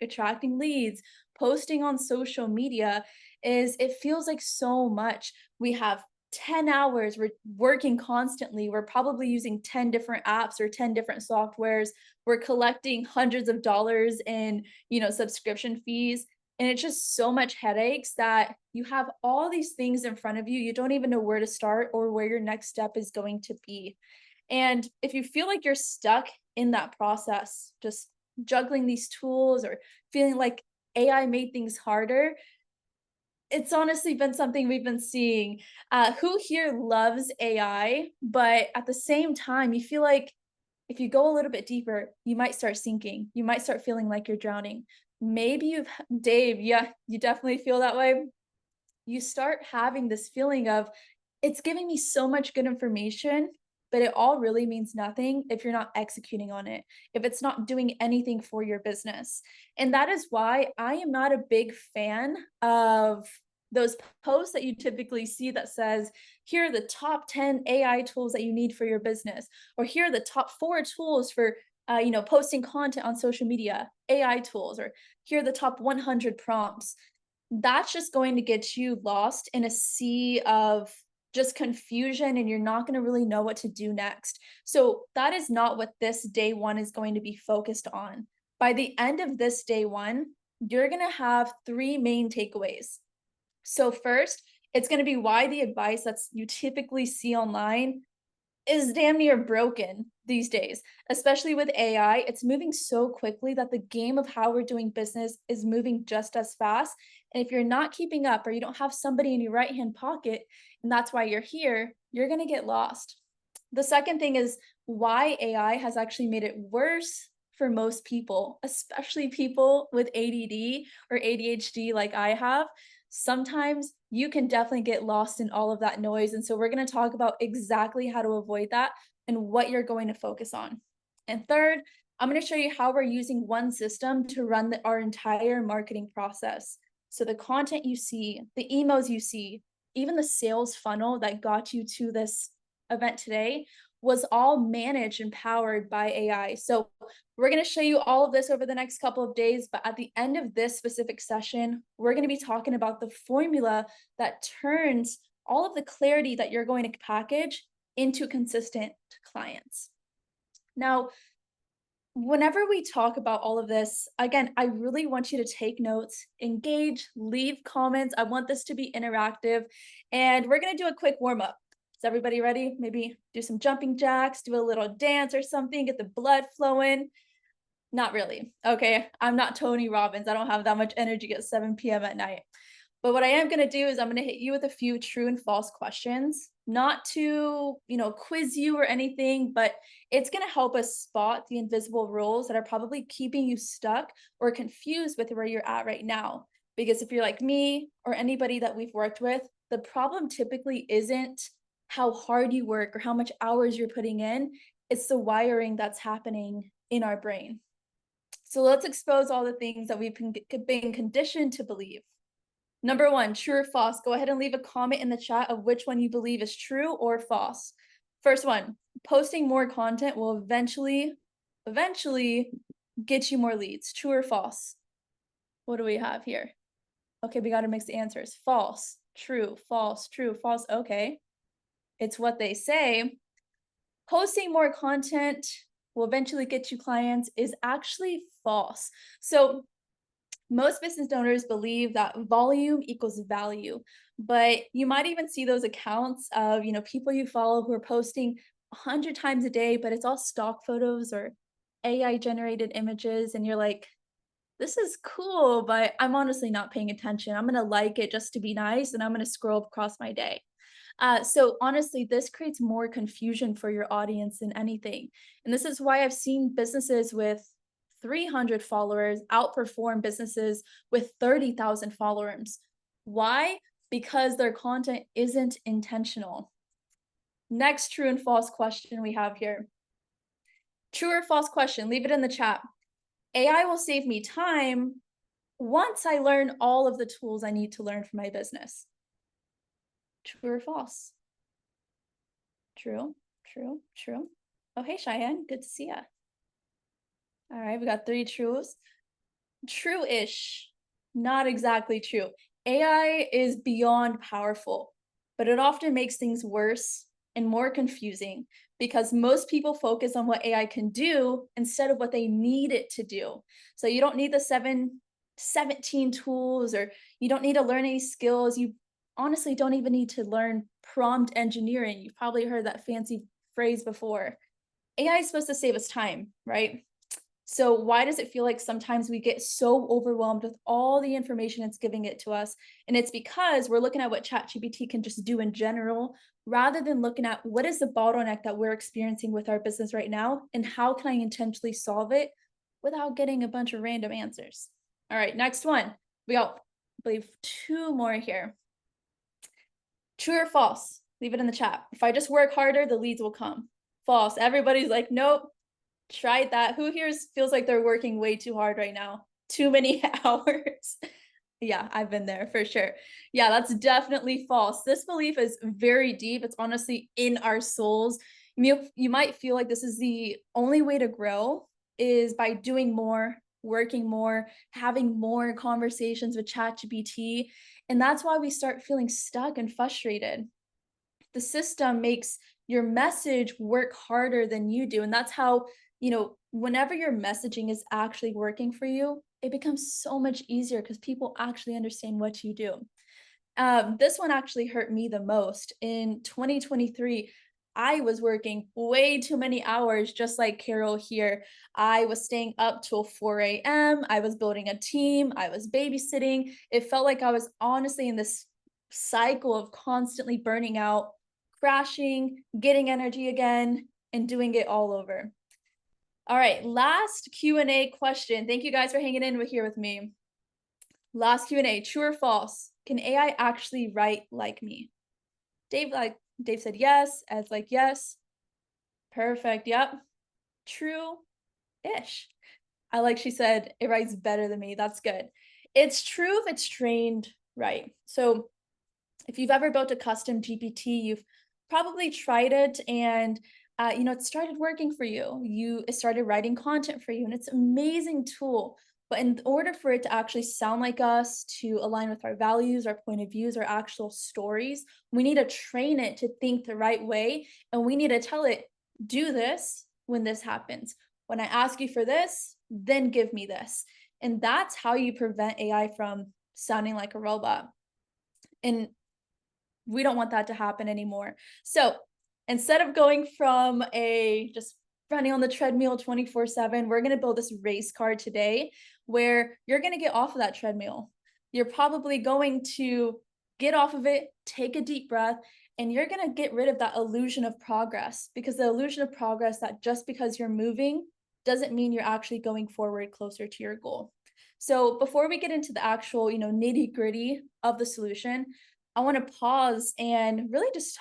attracting leads, posting on social media, is it feels like so much. We have 10 hours, we're working constantly, we're probably using 10 different apps or 10 different softwares, we're collecting hundreds of dollars in, subscription fees, and it's just so much headaches that you have all these things in front of you. You don't even know where to start or where your next step is going to be. And if you feel like you're stuck in that process, just juggling these tools or feeling like AI made things harder, it's honestly been something we've been seeing. Who here loves AI? But at the same time, you feel like if you go a little bit deeper, you might start sinking. You might start feeling like you're drowning. Maybe Dave, yeah, you definitely feel that way. You start having this feeling of it's giving me so much good information, but it all really means nothing if you're not executing on it, if it's not doing anything for your business. And that is why I am not a big fan of those posts that you typically see that says, here are the top 10 AI tools that you need for your business, or here are the top 4 tools for posting content on social media, AI tools, or here are the top 100 prompts. That's just going to get you lost in a sea of just confusion, and you're not going to really know what to do next. So that is not what this day one is going to be focused on. By the end of this day one, you're going to have 3 main takeaways. So first, it's going to be why the advice that's you typically see online is damn near broken these days, especially with AI. It's moving so quickly that the game of how we're doing business is moving just as fast. And if you're not keeping up or you don't have somebody in your right hand pocket, and that's why you're here, you're going to get lost. The second thing is why AI has actually made it worse for most people, especially people with ADD or ADHD like I have. Sometimes you can definitely get lost in all of that noise. And so we're going to talk about exactly how to avoid that and what you're going to focus on. And third, I'm going to show you how we're using one system to run our entire marketing process. So the content you see, the emails you see, even the sales funnel that got you to this event today was all managed and powered by AI. So we're going to show you all of this over the next couple of days, but at the end of this specific session, we're going to be talking about the formula that turns all of the clarity that you're going to package into consistent clients. Now, whenever we talk about all of this, again, I really want you to take notes, engage, leave comments. I want this to be interactive, and we're going to do a quick warm up. Is everybody ready? Maybe do some jumping jacks, do a little dance or something, get the blood flowing. Not really. Okay. I'm not Tony Robbins. I don't have that much energy at 7 p.m. at night. But what I am going to do is I'm going to hit you with a few true and false questions, not to, quiz you or anything, but it's going to help us spot the invisible rules that are probably keeping you stuck or confused with where you're at right now. Because if you're like me or anybody that we've worked with, the problem typically isn't how hard you work or how much hours you're putting in. It's the wiring that's happening in our brain. So let's expose all the things that we've been conditioned to believe. Number 1, true or false? Go ahead and leave a comment in the chat of which one you believe is true or false. First one, posting more content will eventually get you more leads. True or false? What do we have here? Okay, we got to mix the answers. False, true, false, true, false. Okay. It's what they say. Posting more content will eventually get you clients is actually false. So most business owners believe that volume equals value, but you might even see those accounts of, people you follow who are posting 100 times a day, but it's all stock photos or AI generated images. And you're like, this is cool, but I'm honestly not paying attention. I'm going to like it just to be nice, and I'm going to scroll across my day. So honestly, this creates more confusion for your audience than anything. And this is why I've seen businesses with 300 followers outperform businesses with 30,000 followers. Why? Because their content isn't intentional. Next true and false question we have here. True or false question, leave it in the chat. AI will save me time once I learn all of the tools I need to learn for my business. True or false? True, true, true. Oh, hey, Cheyenne. Good to see ya. All right, we got 3 truths. True-ish, not exactly true. AI is beyond powerful, but it often makes things worse and more confusing because most people focus on what AI can do instead of what they need it to do. So you don't need the 17 tools, or you don't need to learn any skills. You honestly don't even need to learn prompt engineering. You've probably heard that fancy phrase before. AI is supposed to save us time, right? So why does it feel like sometimes we get so overwhelmed with all the information it's giving it to us? And it's because we're looking at what ChatGPT can just do in general, rather than looking at what is the bottleneck that we're experiencing with our business right now, and how can I intentionally solve it without getting a bunch of random answers. All right, next one. We got, I believe, two more here. True or false? Leave it in the chat. If I just work harder, the leads will come. False. Everybody's like, nope, tried that. Who here feels like they're working way too hard right now? Too many hours. Yeah, I've been there for sure. Yeah, that's definitely false. This belief is very deep. It's honestly in our souls. You might feel like this is the only way to grow is by doing more, working more, having more conversations with ChatGPT. And that's why we start feeling stuck and frustrated. The system makes your message work harder than you do. And that's how, whenever your messaging is actually working for you, it becomes so much easier because people actually understand what you do. This one actually hurt me the most. In 2023, I was working way too many hours, just like Carol here. I was staying up till 4 a.m. I was building a team. I was babysitting. It felt like I was honestly in this cycle of constantly burning out, crashing, getting energy again, and doing it all over. All right, last Q&A question. Thank you guys for hanging in here with me. Last Q&A, true or false? Can AI actually write like me? Dave said yes, Ed's like yes. Perfect. Yep. True-ish. I like she said it writes better than me. That's good. It's true if it's trained right. So if you've ever built a custom GPT, you've probably tried it, and it started working for you. It started writing content for you, and it's an amazing tool. But in order for it to actually sound like us, to align with our values, our point of views, our actual stories, we need to train it to think the right way, and we need to tell it, do this when this happens. When I ask you for this, then give me this. And that's how you prevent AI from sounding like a robot. And we don't want that to happen anymore. So instead of going from a just running on the treadmill 24/7, we're going to build this race car today where you're going to get off of that treadmill. You're probably going to get off of it, take a deep breath, and you're going to get rid of that illusion of progress, because the illusion of progress, that just because you're moving doesn't mean you're actually going forward closer to your goal. So before we get into the actual, nitty gritty of the solution, I want to pause and really just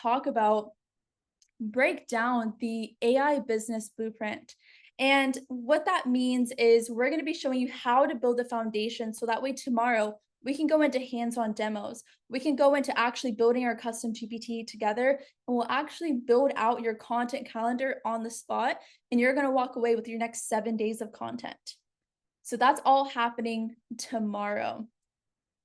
break down the AI business blueprint. And what that means is we're going to be showing you how to build a foundation so that way tomorrow we can go into hands-on demos. We can go into actually building our custom GPT together, and we'll actually build out your content calendar on the spot, and you're going to walk away with your next 7 days of content. So that's all happening tomorrow.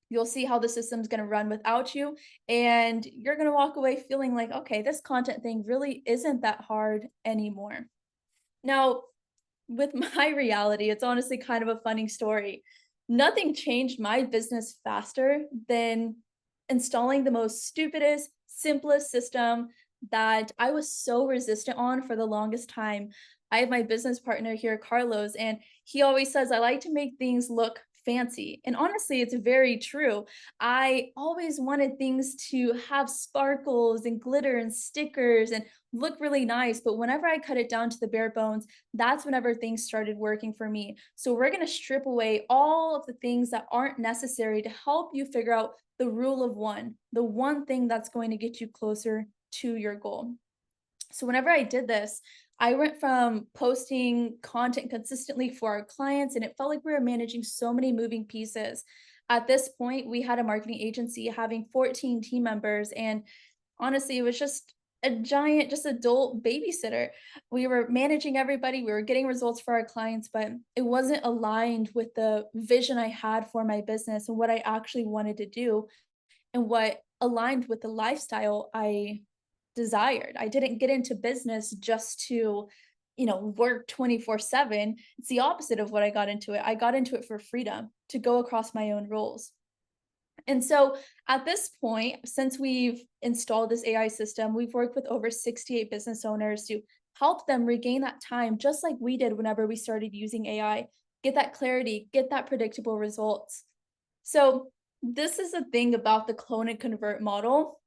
You'll see how the system's going to run without you, and you're going to walk away feeling like, okay, this content thing really isn't that hard anymore. Now, with my reality, it's honestly kind of a funny story. Nothing changed my business faster than installing the most stupidest, simplest system that I was so resistant on for the longest time. I have my business partner here, Carlos, and he always says, I like to make things look fancy. And honestly, it's very true. I always wanted things to have sparkles and glitter and stickers and look really nice. But whenever I cut it down to the bare bones, that's whenever things started working for me. So we're going to strip away all of the things that aren't necessary to help you figure out the rule of one, the one thing that's going to get you closer to your goal. So whenever I did this, I went from posting content consistently for our clients, and it felt like we were managing so many moving pieces. At this point, we had a marketing agency having 14 team members, and honestly, it was just a giant, just adult babysitter. We were managing everybody, we were getting results for our clients, but it wasn't aligned with the vision I had for my business and what I actually wanted to do and what aligned with the lifestyle I desired. I didn't get into business just to, work 24/7. It's the opposite of what I got into it. I got into it for freedom, to go across my own roles. And so at this point, since we've installed this AI system, we've worked with over 68 business owners to help them regain that time, just like we did whenever we started using AI, get that clarity, get that predictable results. So this is the thing about the clone and convert model.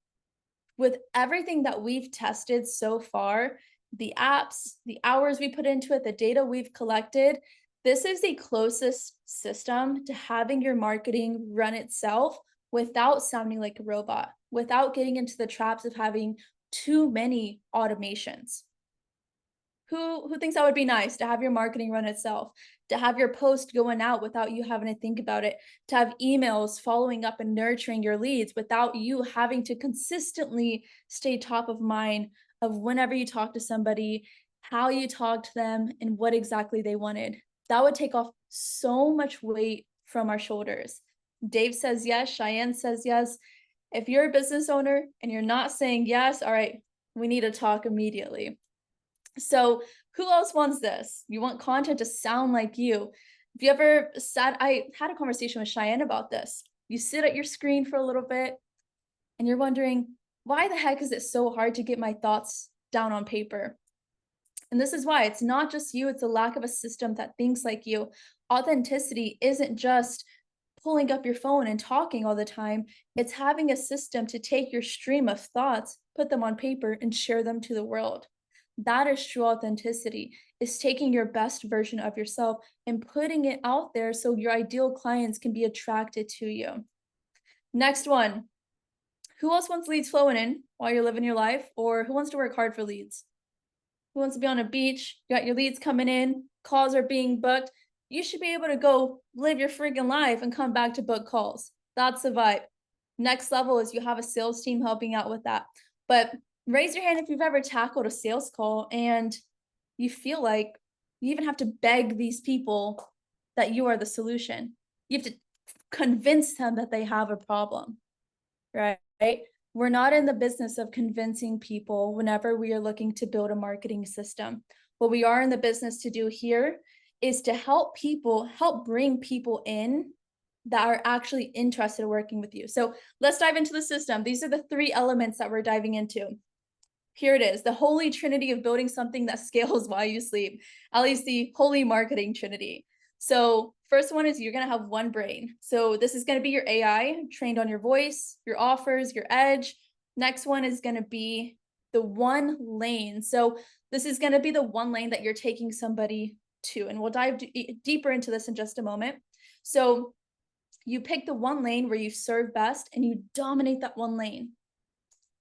With everything that we've tested so far, the apps, the hours we put into it, the data we've collected, this is the closest system to having your marketing run itself without sounding like a robot, without getting into the traps of having too many automations. Who thinks that would be nice to have your marketing run itself, to have your post going out without you having to think about it, to have emails following up and nurturing your leads without you having to consistently stay top of mind of whenever you talk to somebody, how you talk to them, and what exactly they wanted. That would take off so much weight from our shoulders. Dave says yes, Cheyenne says yes. If you're a business owner and you're not saying yes, all right, we need to talk immediately. So who else wants this? You want content to sound like you. If you ever sat, I had a conversation with Cheyenne about this. You sit at your screen for a little bit and you're wondering, why the heck is it so hard to get my thoughts down on paper? And this is why it's not just you, it's a lack of a system that thinks like you. Authenticity isn't just pulling up your phone and talking all the time, it's having a system to take your stream of thoughts, put them on paper, and share them to the world. That is true authenticity, is taking your best version of yourself and putting it out there so your ideal clients can be attracted to you. Next one. Who else wants leads flowing in while you're living your life? Or who wants to work hard for leads? Who wants to be on a beach? You got your leads coming in, calls are being booked. You should be able to go live your freaking life and come back to book calls. That's the vibe. Next level is you have a sales team helping out with that. But raise your hand if you've ever tackled a sales call and you feel like you even have to beg these people that you are the solution. You have to convince them that they have a problem, right? We're not in the business of convincing people whenever we are looking to build a marketing system. What we are in the business to do here is to help people, help bring people in that are actually interested in working with you. So let's dive into the system. These are the three elements that we're diving into. Here it is, the holy trinity of building something that scales while you sleep, at least the holy marketing trinity. So first one is you're going to have one brain. So this is going to be your AI trained on your voice, your offers, your edge. Next one is going to be the one lane. So this is going to be the one lane that you're taking somebody to, and we'll dive deeper into this in just a moment. So you pick the one lane where you serve best and you dominate that one lane.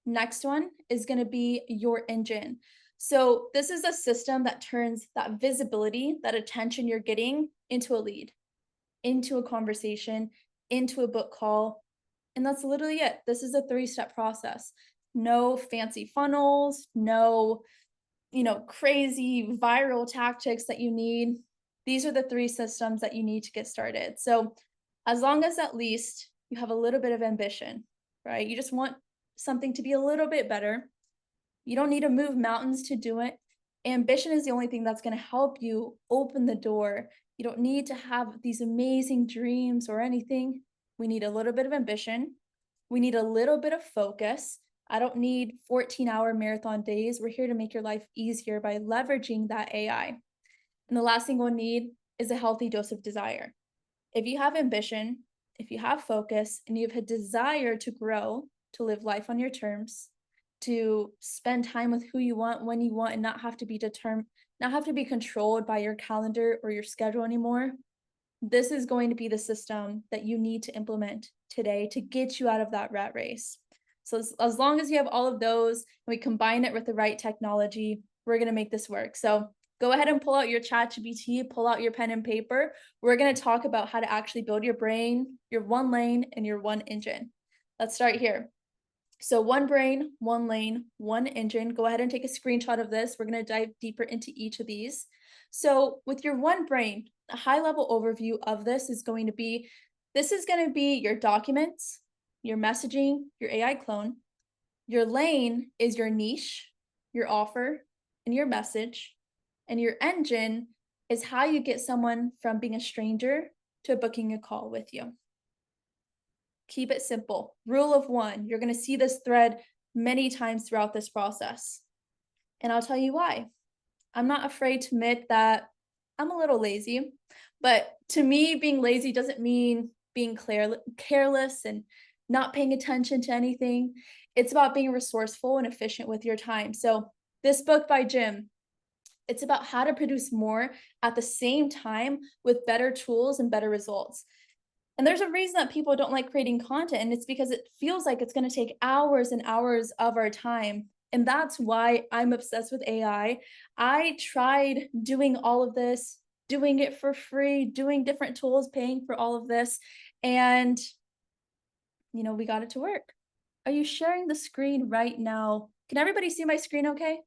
Next one is going to be your engine. So this is a system that turns that visibility, that attention you're getting into a lead, into a conversation, into a book call. And that's literally it. This is a 3-step process. No fancy funnels, no, crazy viral tactics that you need. These are the 3 systems that you need to get started. So as long as at least you have a little bit of ambition, right? You just want something to be a little bit better. You don't need to move mountains to do it. Ambition is the only thing that's going to help you open the door. You don't need to have these amazing dreams or anything. We need a little bit of ambition. We need a little bit of focus. I don't need 14-hour marathon days. We're here to make your life easier by leveraging that AI. And the last thing we'll need is a healthy dose of desire. If you have ambition, if you have focus, and you have a desire to grow, to live life on your terms, to spend time with who you want, when you want, and not have to be controlled by your calendar or your schedule anymore, this is going to be the system that you need to implement today to get you out of that rat race. So as long as you have all of those and we combine it with the right technology, we're going to make this work. So go ahead and pull out your ChatGPT, pull out your pen and paper. We're going to talk about how to actually build your brain, your one lane, and your one engine. Let's start here. So one brain, one lane, one engine. Go ahead and take a screenshot of this. We're going to dive deeper into each of these. So with your one brain, a high level overview of this is going to be, this is going to be your documents, your messaging, your AI clone. Your lane is your niche, your offer, and your message. And your engine is how you get someone from being a stranger to booking a call with you. Keep it simple. Rule of one. You're going to see this thread many times throughout this process. And I'll tell you why. I'm not afraid to admit that I'm a little lazy, but to me, being lazy doesn't mean being careless and not paying attention to anything. It's about being resourceful and efficient with your time. So, this book by Jim, it's about how to produce more at the same time with better tools and better results. And there's a reason that people don't like creating content, and it's because it feels like it's going to take hours and hours of our time. And that's why I'm obsessed with AI. I tried doing all of this, doing it for free, doing different tools, paying for all of this. And, we got it to work. Are you sharing the screen right now? Can everybody see my screen okay?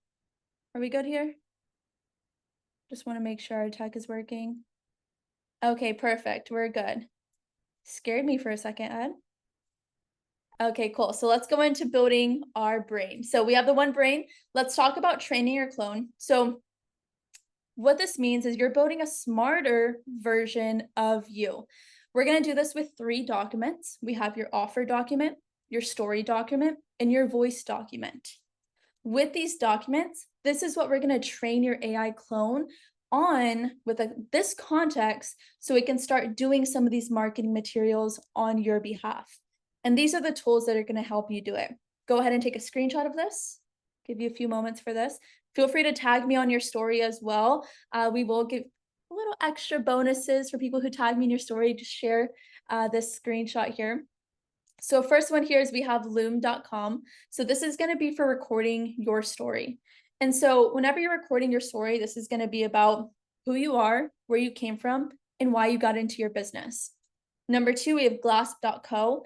Are we good here? Just want to make sure our tech is working. Okay, perfect. We're good. Scared me for a second, Ed. Okay, cool. So let's go into building our brain. So we have the one brain. Let's talk about training your clone. So what this means is you're building a smarter version of you. We're going to do this with 3 documents. We have your offer document, your story document, and your voice document. With these documents, this is what we're going to train your AI clone on with this context so it can start doing some of these marketing materials on your behalf. And these are the tools that are going to help you do it. Go ahead and take a screenshot of this. Give you a few moments for this. Feel free to tag me on your story as well. We will give a little extra bonuses for people who tag me in your story to share this screenshot here. So first one here is we have loom.com. So this is going to be for recording your story. And so whenever you're recording your story, this is going to be about who you are, where you came from, and why you got into your business. Number 2, we have glasp.co.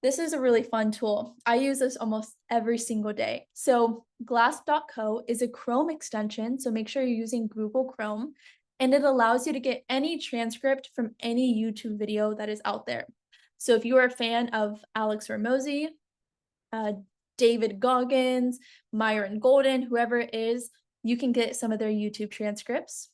This is a really fun tool. I use this almost every single day. So glasp.co is a Chrome extension. So make sure you're using Google Chrome, and it allows you to get any transcript from any YouTube video that is out there. So if you are a fan of Alex Hormozi, David Goggins, Myron Golden, whoever it is, you can get some of their YouTube transcripts.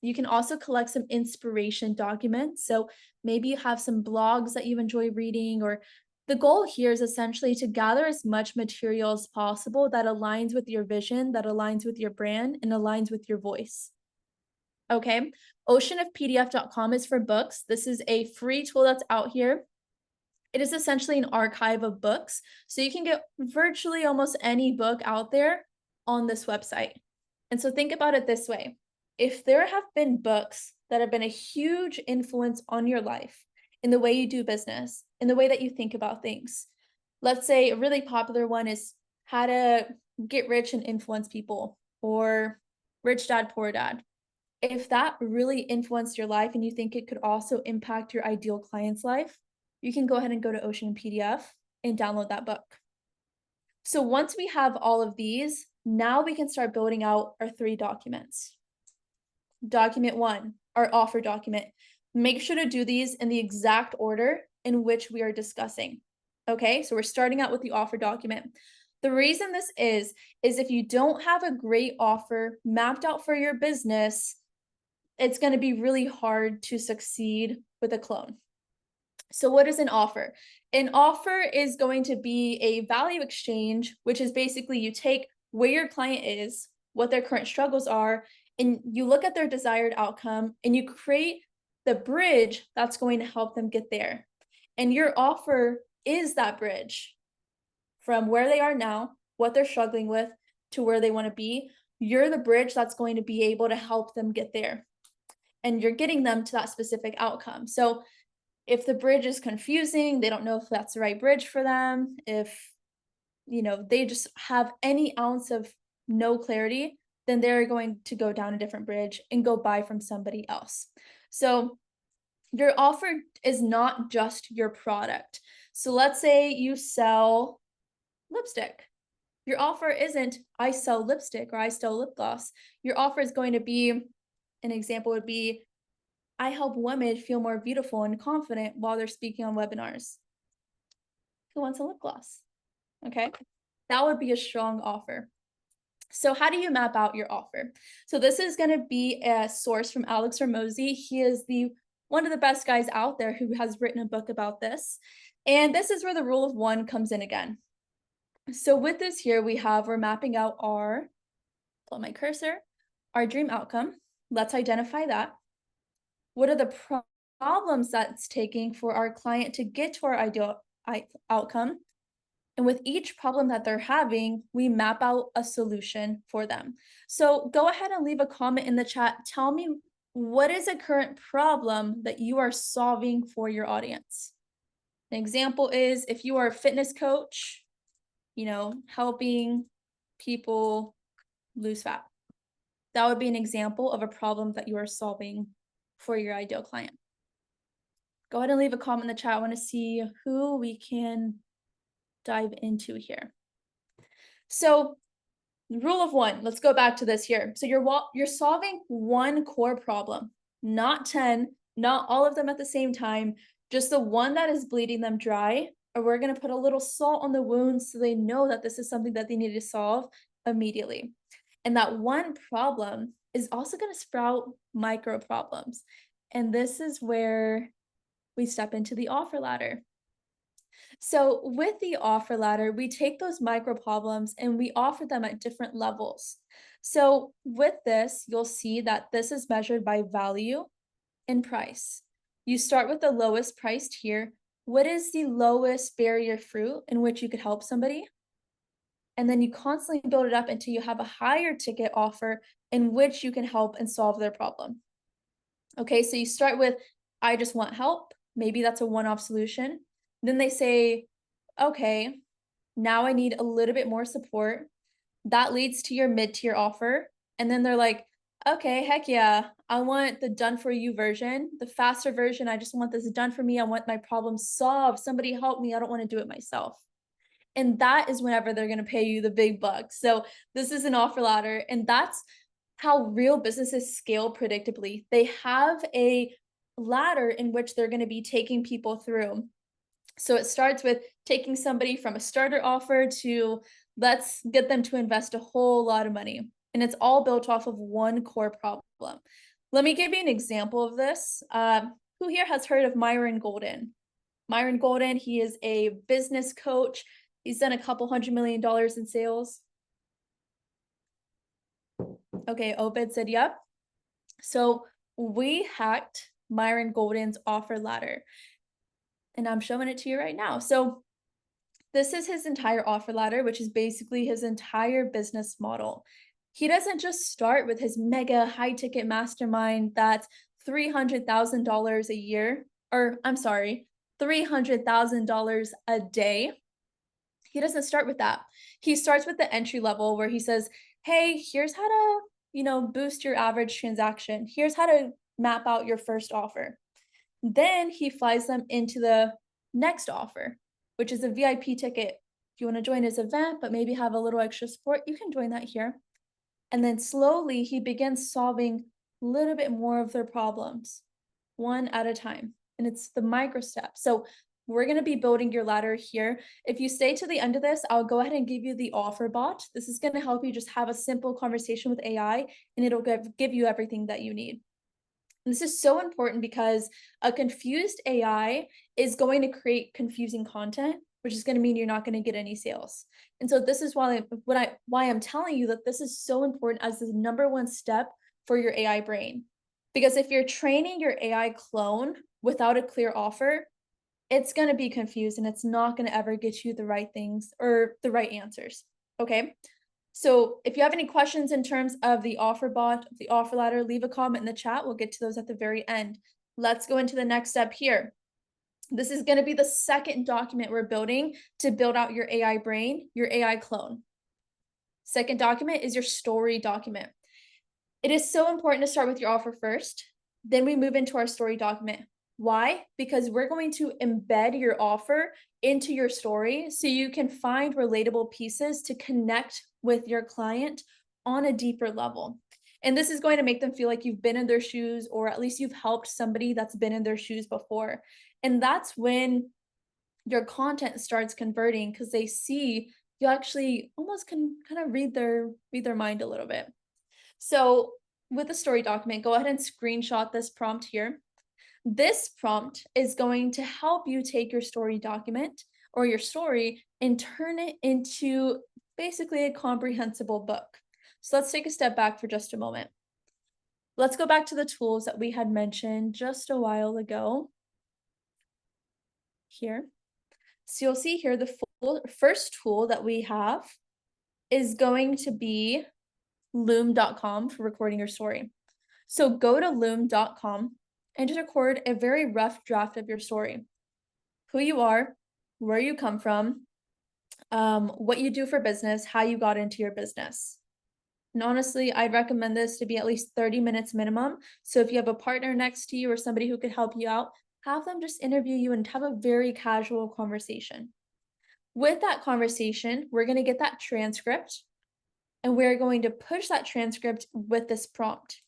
You can also collect some inspiration documents. So maybe you have some blogs that you enjoy reading, or the goal here is essentially to gather as much material as possible that aligns with your vision, that aligns with your brand, and aligns with your voice. Okay, oceanofpdf.com is for books. This is a free tool that's out here. It is essentially an archive of books. So you can get virtually almost any book out there on this website. And so think about it this way. If there have been books that have been a huge influence on your life in the way you do business, in the way that you think about things, let's say a really popular one is How to Get Rich and Influence People, or Rich Dad, Poor Dad. If that really influenced your life and you think it could also impact your ideal client's life, you can go ahead and go to Ocean PDF and download that book. So once we have all of these, now we can start building out our 3 documents. Document 1, our offer document. Make sure to do these in the exact order in which we are discussing. Okay, so we're starting out with the offer document. The reason this is if you don't have a great offer mapped out for your business, it's going to be really hard to succeed with a clone. So what is an offer? An offer is going to be a value exchange, which is basically you take where your client is, what their current struggles are, and you look at their desired outcome and you create the bridge that's going to help them get there. And your offer is that bridge from where they are now, what they're struggling with, to where they want to be. You're the bridge that's going to be able to help them get there. And you're getting them to that specific outcome. So if the bridge is confusing, they don't know if that's the right bridge for them, if they just have any ounce of no clarity, then they're going to go down a different bridge and go buy from somebody else. So your offer is not just your product. So let's say you sell lipstick. Your offer isn't, I sell lipstick or I sell lip gloss. Your offer is going to be, an example would be, I help women feel more beautiful and confident while they're speaking on webinars. Who wants a lip gloss? Okay. That would be a strong offer. So how do you map out your offer? So this is going to be a source from Alex Hormozi. He is one of the best guys out there who has written a book about this. And this is where the rule of one comes in again. So with this here, we're mapping out pull my cursor, our dream outcome. Let's identify that. What are the problems that's taking for our client to get to our ideal outcome? And with each problem that they're having, we map out a solution for them. So go ahead and leave a comment in the chat. Tell me, what is a current problem that you are solving for your audience? An example is, if you are a fitness coach, helping people lose fat. That would be an example of a problem that you are solving for your ideal client. Go ahead and leave a comment in the chat. I want to see who we can dive into here. So, rule of one, let's go back to this here. So you're solving one core problem, not 10, not all of them at the same time, just the one that is bleeding them dry. Or we're going to put a little salt on the wounds so they know that this is something that they need to solve immediately. And that one problem is also going to sprout micro problems. And this is where we step into the offer ladder. So with the offer ladder, we take those micro problems and we offer them at different levels. So with this, you'll see that this is measured by value and price. You start with the lowest priced here. What is the lowest barrier fruit in which you could help somebody? And then you constantly build it up until you have a higher ticket offer in which you can help and solve their problem. Okay, so you start with, I just want help. Maybe that's a one-off solution. Then they say, okay, now I need a little bit more support. That leads to your mid-tier offer. And then they're like, okay, heck yeah, I want the done for you version, the faster version. I just want this done for me. I want my problem solved. Somebody help me. I don't want to do it myself. And that is whenever they're going to pay you the big bucks. So this is an offer ladder. And that's how real businesses scale predictably. They have a ladder in which they're going to be taking people through. So it starts with taking somebody from a starter offer to let's get them to invest a whole lot of money. And it's all built off of one core problem. Let me give you an example of this. Who here has heard of Myron Golden? Myron Golden, he is a business coach. He's done a couple $100 million in sales. Okay, Obed said yep. So we hacked Myron Golden's offer ladder. And I'm showing it to you right now. So this is his entire offer ladder, which is basically his entire business model. He doesn't just start with his mega high ticket mastermind that's $300,000 a year, or I'm sorry, $300,000 a day. He doesn't start with that. He starts with the entry level where he says, hey, here's how to, boost your average transaction. Here's how to map out your first offer. Then he flies them into the next offer, which is a VIP ticket. If you want to join his event, but maybe have a little extra support, you can join that here. And then slowly he begins solving a little bit more of their problems, one at a time. And it's the micro steps. So we're going to be building your ladder here. If you stay to the end of this, I'll go ahead and give you the offer bot. This is going to help you just have a simple conversation with AI, and it'll give you everything that you need. And this is so important because a confused AI is going to create confusing content, which is going to mean you're not going to get any sales. And so this is why I'm telling you that this is so important as the number one step for your AI brain. Because if you're training your AI clone without a clear offer, it's going to be confused and it's not going to ever get you the right things or the right answers. Okay. So if you have any questions in terms of the offer bot, the offer ladder, leave a comment in the chat. We'll get to those at the very end. Let's go into the next step here. This is going to be the second document we're building to build out your AI brain, your AI clone. Second document is your story document. It is so important to start with your offer first. Then we move into our story document. Why? Because we're going to embed your offer into your story so you can find relatable pieces to connect with your client on a deeper level. And this is going to make them feel like you've been in their shoes, or at least you've helped somebody that's been in their shoes before. And that's when your content starts converting, because they see you actually almost can kind of read their mind a little bit. So with the story document, go ahead and screenshot this prompt here. This prompt is going to help you take your story document or your story and turn it into basically a comprehensible book. So let's take a step back for just a moment. Let's go back to the tools that we had mentioned just a while ago here. So you'll see here the first tool that we have is going to be loom.com for recording your story. So go to loom.com and just record a very rough draft of your story. Who you are, where you come from, what you do for business, how you got into your business. And honestly, I'd recommend this to be at least 30 minutes minimum. So if you have a partner next to you or somebody who could help you out, have them just interview you and have a very casual conversation. With that conversation, we're going to get that transcript and we're going to push that transcript with this prompt.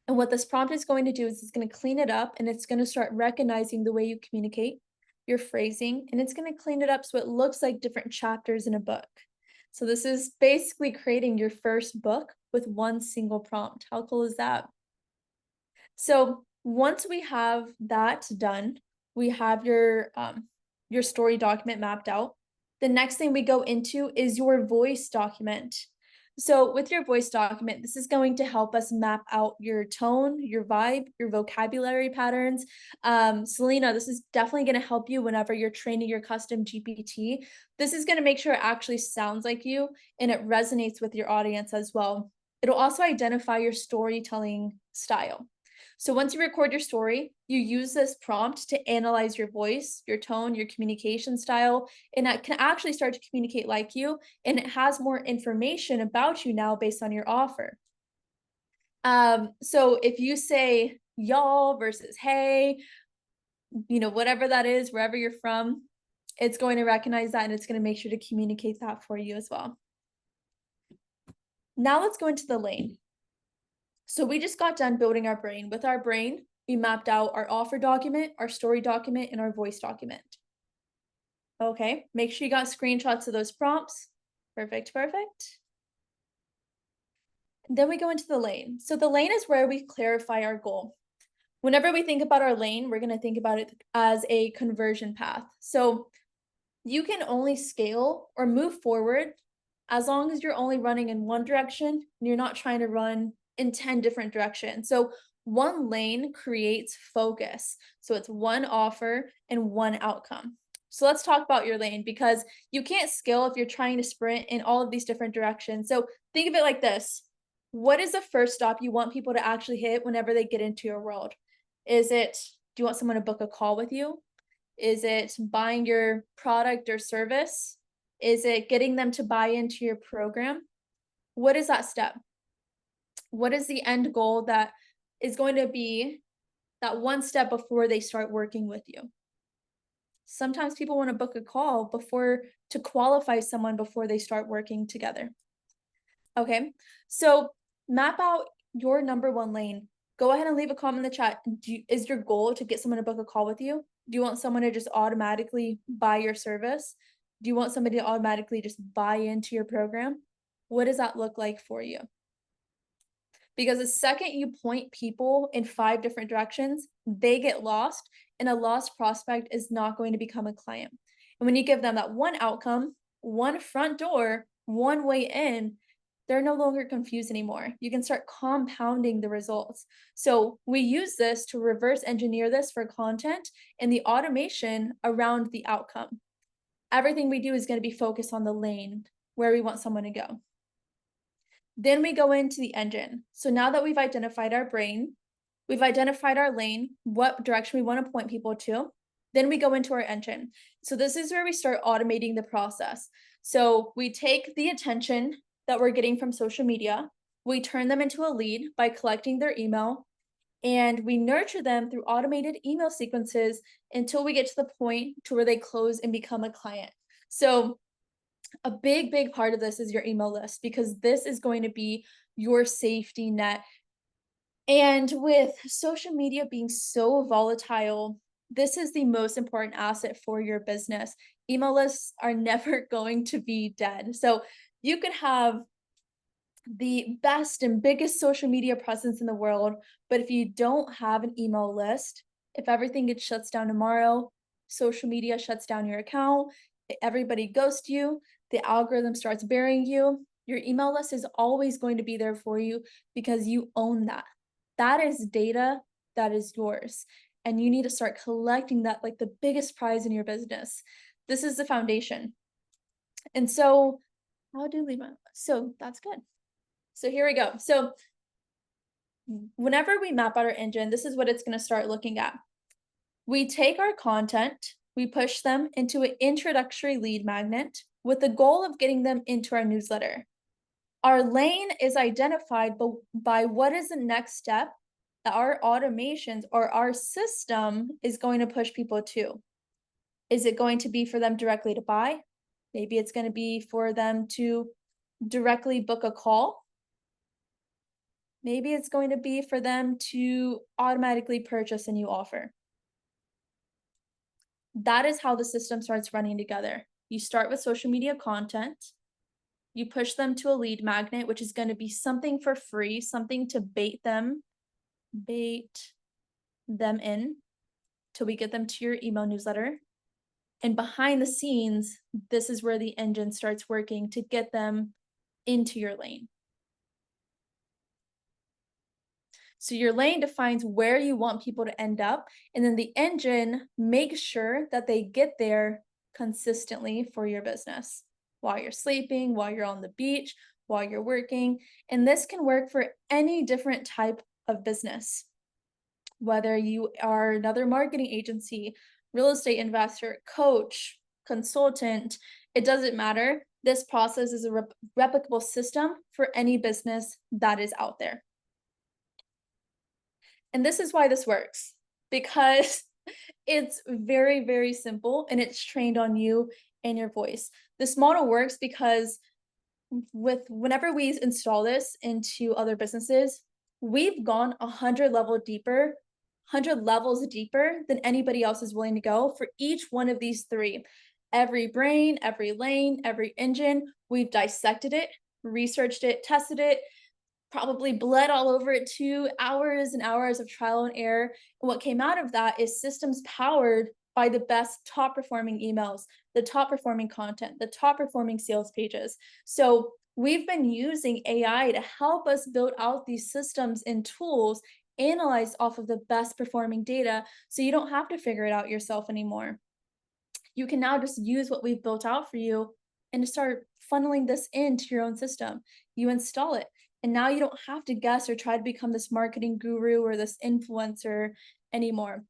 And what this prompt is going to do is it's going to clean it up and it's going to start recognizing the way you communicate, your phrasing, and it's going to clean it up so it looks like different chapters in a book. So this is basically creating your first book with one single prompt. How cool is that? So once we have that done, we have your story document mapped out. The next thing we go into is your voice document. So with your voice document, this is going to help us map out your tone, your vibe, your vocabulary patterns. Selena, this is definitely going to help you whenever you're training your custom GPT. This is going to make sure it actually sounds like you and it resonates with your audience as well. It'll also identify your storytelling style. So once you record your story, you use this prompt to analyze your voice, your tone, your communication style, and it can actually start to communicate like you, and it has more information about you now based on your offer. So if you say y'all versus hey, whatever that is, wherever you're from, it's going to recognize that and it's going to make sure to communicate that for you as well. Now let's go into the lane. So we just got done building our brain. With our brain, we mapped out our offer document, our story document, and our voice document. Okay, make sure you got screenshots of those prompts. Perfect, perfect. Then we go into the lane. So the lane is where we clarify our goal. Whenever we think about our lane, we're going to think about it as a conversion path. So you can only scale or move forward as long as you're only running in one direction and you're not trying to run in 10 different directions. So one lane creates focus. So it's one offer and one outcome. So let's talk about your lane, because you can't scale if you're trying to sprint in all of these different directions. So think of it like this. What is the first stop you want people to actually hit whenever they get into your world? Is it, do you want someone to book a call with you? Is it buying your product or service? Is it getting them to buy into your program? What is that step? What is the end goal that is going to be that one step before they start working with you? Sometimes people want to book a call to qualify someone before they start working together. Okay, so map out your number one lane. Go ahead and leave a comment in the chat. Is your goal to get someone to book a call with you? Do you want someone to just automatically buy your service? Do you want somebody to automatically just buy into your program? What does that look like for you? Because the second you point people in 5 different directions, they get lost, and a lost prospect is not going to become a client. And when you give them that one outcome, one front door, one way in, they're no longer confused anymore. You can start compounding the results. So we use this to reverse engineer this for content and the automation around the outcome. Everything we do is going to be focused on the lane where we want someone to go. Then we go into the engine. So now that we've identified our brain, we've identified our lane, what direction we want to point people to, then we go into our engine. So this is where we start automating the process. So we take the attention that we're getting from social media, we turn them into a lead by collecting their email, and we nurture them through automated email sequences until we get to the point to where they close and become a client. So a big part of this is your email list, because this is going to be your safety net. And with social media being so volatile, this is the most important asset for your business. Email lists are never going to be dead. So you could have the best and biggest social media presence in the world, but if you don't have an email list, if everything gets shuts down tomorrow, social media shuts down your account, everybody ghosts you, the algorithm starts burying you, your email list is always going to be there for you because you own that. That is data that is yours. And you need to start collecting that like the biggest prize in your business. This is the foundation. And so, how do we leave it? So that's good. So here we go. So whenever we map out our engine, this is what it's going to start looking at. We take our content, we push them into an introductory lead magnet with the goal of getting them into our newsletter. Our lane is identified by what is the next step that our automations or our system is going to push people to. Is it going to be for them directly to buy? Maybe it's going to be for them to directly book a call. Maybe it's going to be for them to automatically purchase a new offer. That is how the system starts running together. You start with social media content, you push them to a lead magnet, which is going to be something for free, something to bait them in till we get them to your email newsletter. And behind the scenes, this is where the engine starts working to get them into your lane. So your lane defines where you want people to end up, and then the engine makes sure that they get there consistently for your business while you're sleeping, while you're on the beach, while you're working. And this can work for any different type of business, whether you are another marketing agency, real estate investor, coach, consultant, it doesn't matter. This process is a replicable system for any business that is out there. And this is why this works, because it's very simple and it's trained on you and your voice. This model works because whenever we install this into other businesses, we've gone 100 levels deeper than anybody else is willing to go for each one of these three. Every brain, every lane, every engine, we've dissected it, researched it, tested it, probably bled all over it too, hours and hours of trial and error. And what came out of that is systems powered by the best top performing emails, the top performing content, the top performing sales pages. So we've been using AI to help us build out these systems and tools analyzed off of the best performing data, so you don't have to figure it out yourself anymore. You can now just use what we've built out for you and start funneling this into your own system. You install it, and now you don't have to guess or try to become this marketing guru or this influencer anymore.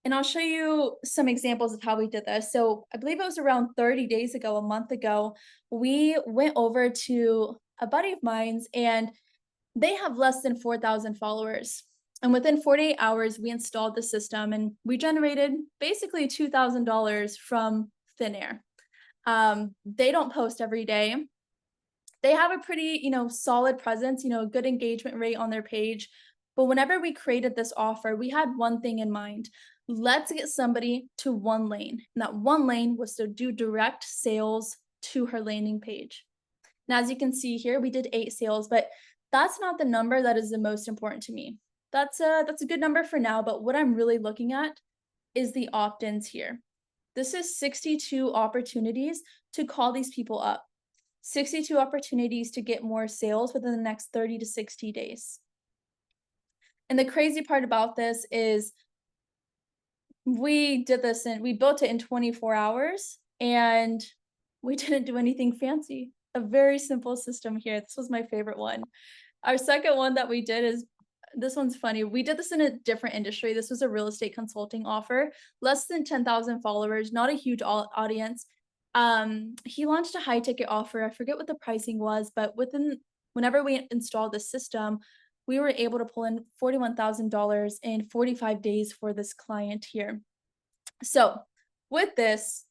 And I'll show you some examples of how we did this. So I believe it was around 30 days ago, a month ago, we went over to a buddy of mine's and they have less than 4,000 followers. And within 48 hours, we installed the system and we generated basically $2,000 from thin air. They don't post every day. They have a pretty, solid presence, good engagement rate on their page. But whenever we created this offer, we had one thing in mind. Let's get somebody to one lane. And that one lane was to do direct sales to her landing page. And as you can see here, we did 8 sales, but that's not the number that is the most important to me. That's a good number for now, but what I'm really looking at is the opt-ins here. This is 62 opportunities to call these people up. 62 opportunities to get more sales within the next 30 to 60 days. And the crazy part about this is we did this and we built it in 24 hours and we didn't do anything fancy. A very simple system here. This was my favorite one. Our second one that we did is, this one's funny. We did this in a different industry. This was a real estate consulting offer, less than 10,000 followers, not a huge audience. He launched a high ticket offer. I forget what the pricing was, but whenever we installed the system, we were able to pull in $41,000 in 45 days for this client here. So with this,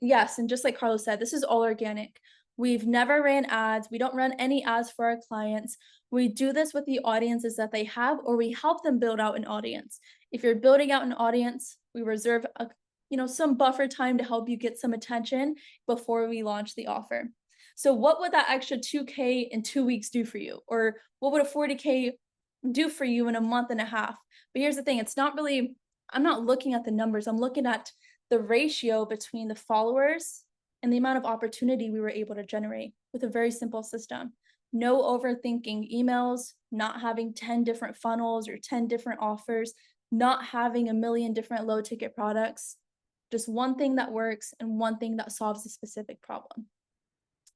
yes, and just like Carlos said, this is all organic. We've never ran ads. We don't run any ads for our clients. We do this with the audiences that they have, or we help them build out an audience. If you're building out an audience, we reserve some buffer time to help you get some attention before we launch the offer. So what would that extra 2K in 2 weeks do for you? Or what would a 40K do for you in a month and a half? But here's the thing, I'm not looking at the numbers. I'm looking at the ratio between the followers and the amount of opportunity we were able to generate with a very simple system. No overthinking emails, not having 10 different funnels or 10 different offers, not having a million different low ticket products, just one thing that works and one thing that solves a specific problem.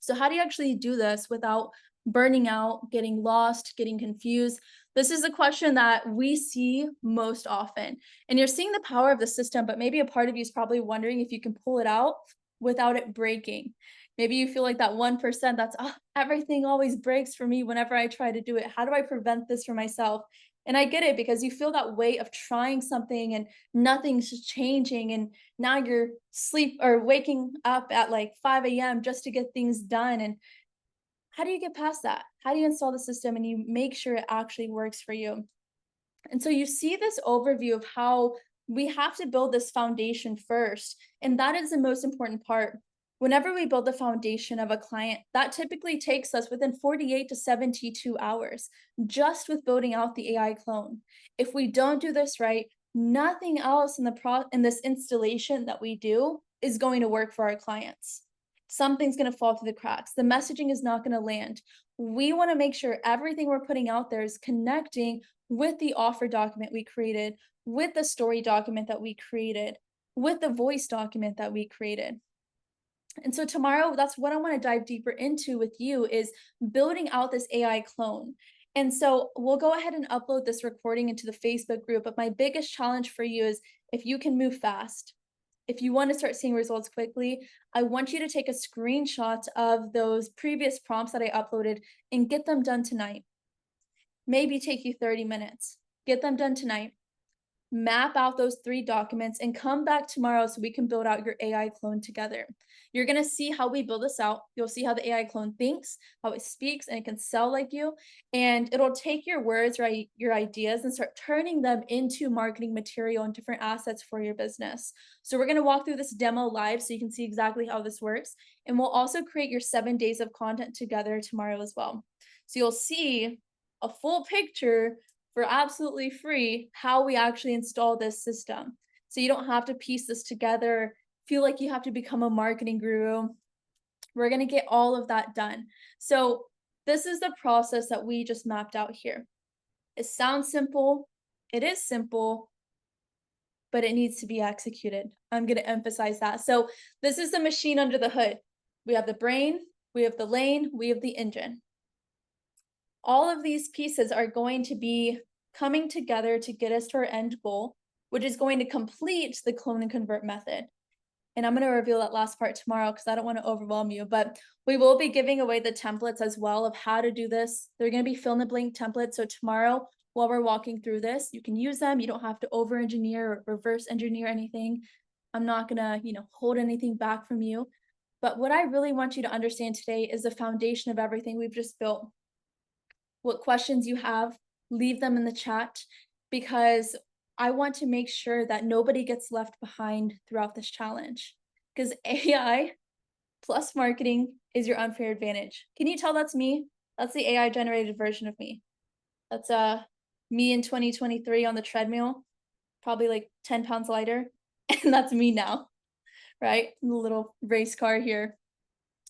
So how do you actually do this without burning out, getting lost, getting confused? This is a question that we see most often. And you're seeing the power of the system, but maybe a part of you is probably wondering if you can pull it out without it breaking. Maybe you feel like that 1% that's everything always breaks for me whenever I try to do it. How do I prevent this for myself? And I get it because you feel that weight of trying something and nothing's changing. And now you're waking up at like 5 a.m. just to get things done. And how do you get past that? How do you install the system and you make sure it actually works for you? And so you see this overview of how we have to build this foundation first. And that is the most important part. Whenever we build the foundation of a client, that typically takes us within 48 to 72 hours just with building out the AI clone. If we don't do this right, nothing else in this installation that we do is going to work for our clients. Something's going to fall through the cracks. The messaging is not going to land. We want to make sure everything we're putting out there is connecting with the offer document we created, with the story document that we created, with the voice document that we created. And so tomorrow, that's what I want to dive deeper into with you is building out this AI clone. And so we'll go ahead and upload this recording into the Facebook group. But my biggest challenge for you is if you can move fast, if you want to start seeing results quickly, I want you to take a screenshot of those previous prompts that I uploaded and get them done tonight. Maybe take you 30 minutes. Get them done tonight. Map out those 3 documents and come back tomorrow so we can build out your AI clone together. You're going to see how we build this out. You'll see how the AI clone thinks, how it speaks, and it can sell like you. And it'll take your words, right, your ideas, and start turning them into marketing material and different assets for your business. So we're going to walk through this demo live so you can see exactly how this works. And we'll also create your 7 days of content together tomorrow as well. So you'll see a full picture for absolutely free how we actually install this system. So you don't have to piece this together, feel like you have to become a marketing guru. We're going to get all of that done. So this is the process that we just mapped out here. It sounds simple. It is simple, but it needs to be executed. I'm going to emphasize that. So this is the machine under the hood. We have the brain, we have the lane, we have the engine. All of these pieces are going to be coming together to get us to our end goal, which is going to complete the clone and convert method. And I'm going to reveal that last part tomorrow because I don't want to overwhelm you, but we will be giving away the templates as well of how to do this. They're going to be fill in the blank templates. So tomorrow, while we're walking through this, you can use them. You don't have to over engineer or reverse engineer anything. I'm not going to, hold anything back from you. But what I really want you to understand today is the foundation of everything we've just built. What questions you have, leave them in the chat because I want to make sure that nobody gets left behind throughout this challenge. Because AI plus marketing is your unfair advantage. Can you tell that's me? That's the AI generated version of me. That's me in 2023 on the treadmill, probably like 10 pounds lighter. And that's me now, right? In the little race car here.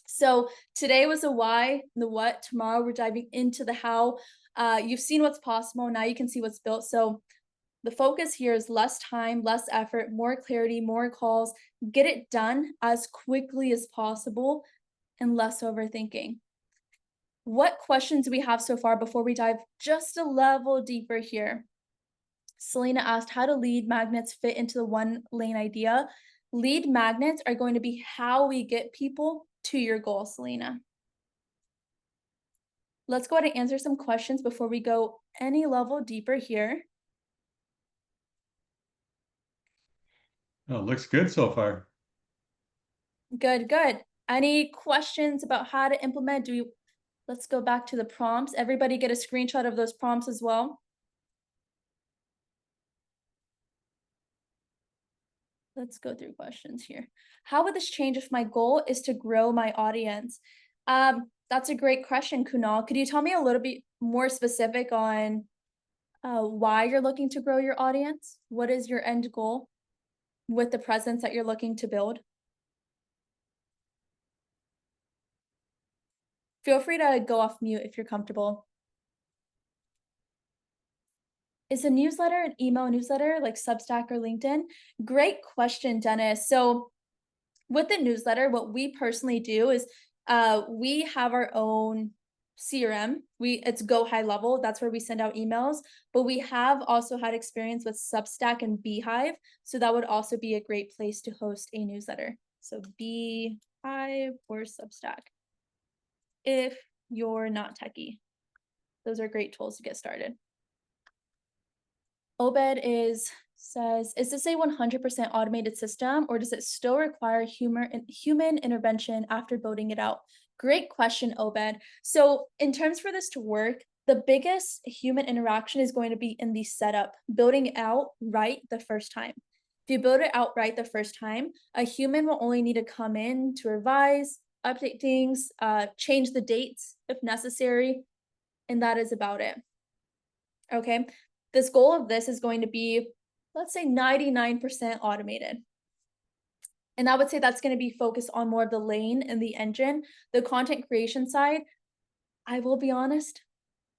So today was the why, the what. Tomorrow we're diving into the how. You've seen what's possible. Now you can see what's built. So the focus here is less time, less effort, more clarity, more calls. Get it done as quickly as possible and less overthinking. What questions do we have so far before we dive just a level deeper here? Selena asked, how do lead magnets fit into the one lane idea? Lead magnets are going to be how we get people to your goal, Selena. let's go ahead and answer some questions before we go any level deeper here. Oh, looks good so far. Good, good. Any questions about how to implement? Let's go back to the prompts. Everybody get a screenshot of those prompts as well. Let's go through questions here. How would this change if my goal is to grow my audience? That's a great question, Kunal. Could you tell me a little bit more specific on why you're looking to grow your audience? What is your end goal with the presence that you're looking to build? Feel free to go off mute if you're comfortable. Is a newsletter an email newsletter like Substack or LinkedIn? Great question, Dennis. So with the newsletter, what we personally do is we have our own CRM. It's Go High Level. That's where we send out emails. But we have also had experience with Substack and Beehive. So that would also be a great place to host a newsletter. So Beehive or Substack if you're not techie. Those are great tools to get started. Obed says, is this a 100% automated system or does it still require human intervention after building it out? Great question, Obed. So in terms for this to work, the biggest human interaction is going to be in the setup, building it out right the first time. If you build it out right the first time, a human will only need to come in to revise, update things, change the dates if necessary, and that is about it. Okay, this goal of this is going to be, let's say 99% automated. And I would say that's going to be focused on more of the lane and the engine. The content creation side, I will be honest,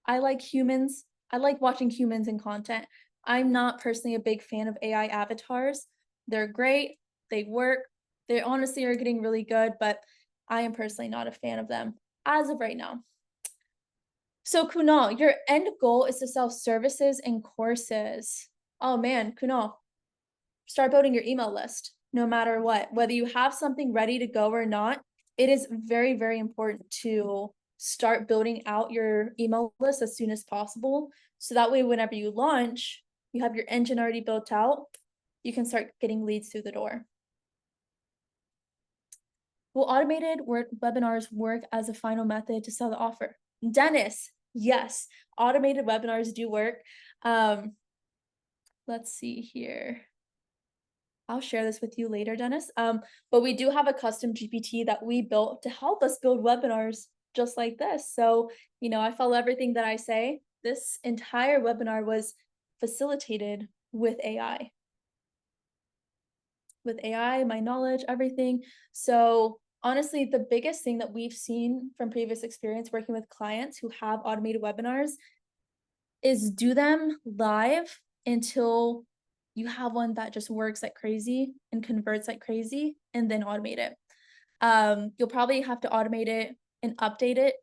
I like humans. I like watching humans in content. I'm not personally a big fan of AI avatars. They're great, they work, they honestly are getting really good, but I am personally not a fan of them as of right now. So Kunal, your end goal is to sell services and courses. Oh man, Kunal, start building your email list no matter what. Whether you have something ready to go or not, it is very, very important to start building out your email list as soon as possible. So that way, whenever you launch, you have your engine already built out, you can start getting leads through the door. Will automated webinars work as a final method to sell the offer? Dennis, yes, automated webinars do work. Let's see here. I'll share this with you later, Dennis. But we do have a custom GPT that we built to help us build webinars just like this. So, I follow everything that I say. This entire webinar was facilitated with AI. With AI, my knowledge, everything. So honestly, the biggest thing that we've seen from previous experience working with clients who have automated webinars is do them live until you have one that just works like crazy and converts like crazy, and then automate it. You'll probably have to automate it and update it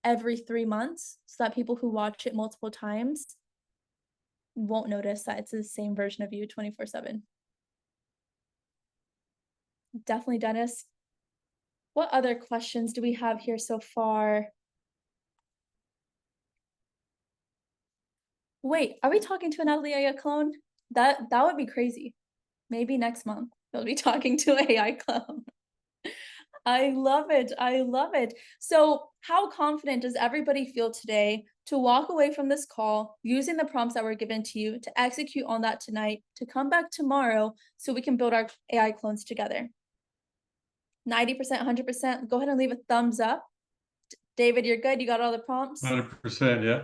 every 3 months so that people who watch it multiple times won't notice that it's the same version of you 24/7. Definitely, Dennis. What other questions do we have here so far? Wait, are we talking to an AI clone? That would be crazy. Maybe next month we'll be talking to an AI clone. I love it. I love it. So, how confident does everybody feel today to walk away from this call using the prompts that were given to you to execute on that tonight, to come back tomorrow so we can build our AI clones together? 90%, 100%. Go ahead and leave a thumbs up. David, you're good. You got all the prompts? 100%, yeah.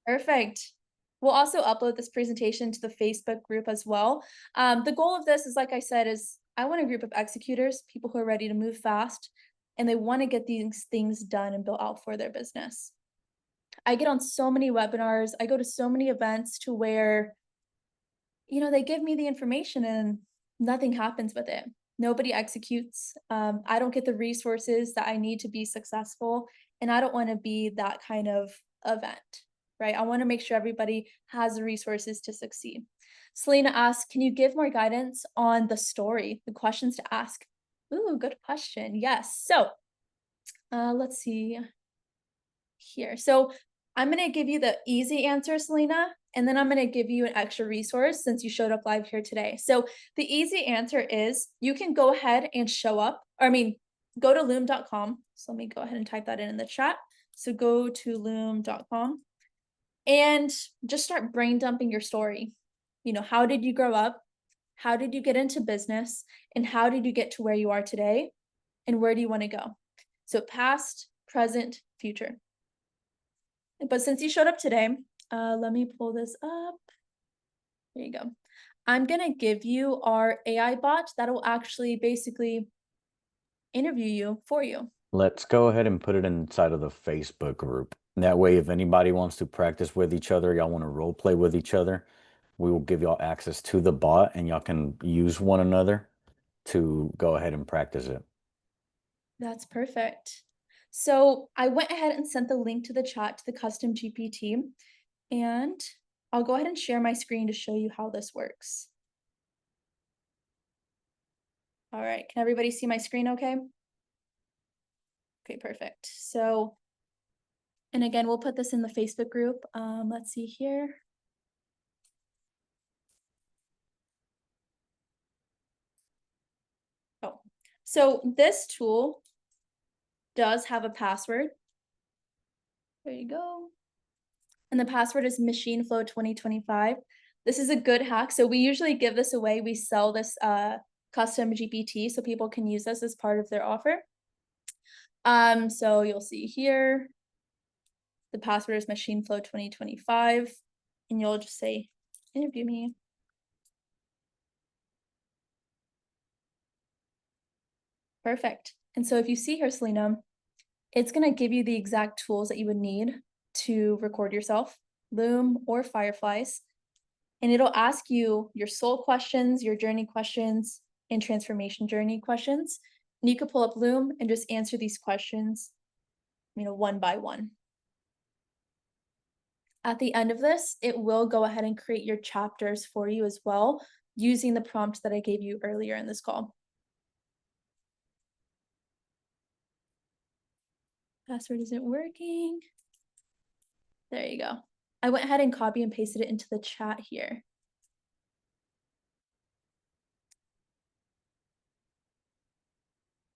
Perfect. We'll also upload this presentation to the Facebook group as well. The goal of this is, like I said, is I want a group of executors, people who are ready to move fast, and they want to get these things done and built out for their business. I get on so many webinars, I go to so many events to where, they give me the information and nothing happens with it. Nobody executes. I don't get the resources that I need to be successful, and I don't want to be that kind of event, right? I want to make sure everybody has the resources to succeed. Selena asks, can you give more guidance on the story, the questions to ask? Ooh, good question. Yes. So let's see. here. So I'm going to give you the easy answer, Selena, and then I'm going to give you an extra resource since you showed up live here today. So the easy answer is you can go ahead and show up, or I mean, go to loom.com. So let me go ahead and type that in the chat. So go to loom.com and just start brain dumping your story. You know, how did you grow up? How did you get into business? And how did you get to where you are today? And where do you want to go? So past, present, future. But since you showed up today, let me pull this up. There you go. I'm going to give you our AI bot that will actually basically interview you for you. Let's go ahead and put it inside of the Facebook group. That way, if anybody wants to practice with each other, y'all want to role play with each other, we will give y'all access to the bot and y'all can use one another to go ahead and practice it. That's perfect. So I went ahead and sent the link to the chat to the custom GPT, and I'll go ahead and share my screen to show you how this works. All right, can everybody see my screen okay? Okay, perfect. So, and again, we'll put this in the Facebook group. Let's see here. Oh, so this tool does have a password. There you go. And the password is MachineFlow 2025. This is a good hack. So we usually give this away. We sell this custom GPT so people can use this as part of their offer. So you'll see here, the password is MachineFlow 2025, and you'll just say, interview me. Perfect. And so if you see here, Selena, it's going to give you the exact tools that you would need to record yourself, Loom or Fireflies. And it'll ask you your soul questions, your journey questions, and transformation journey questions. And you could pull up Loom and just answer these questions, one by one. At the end of this, it will go ahead and create your chapters for you as well, using the prompt that I gave you earlier in this call. Password isn't working. There you go. I went ahead and copy and pasted it into the chat here.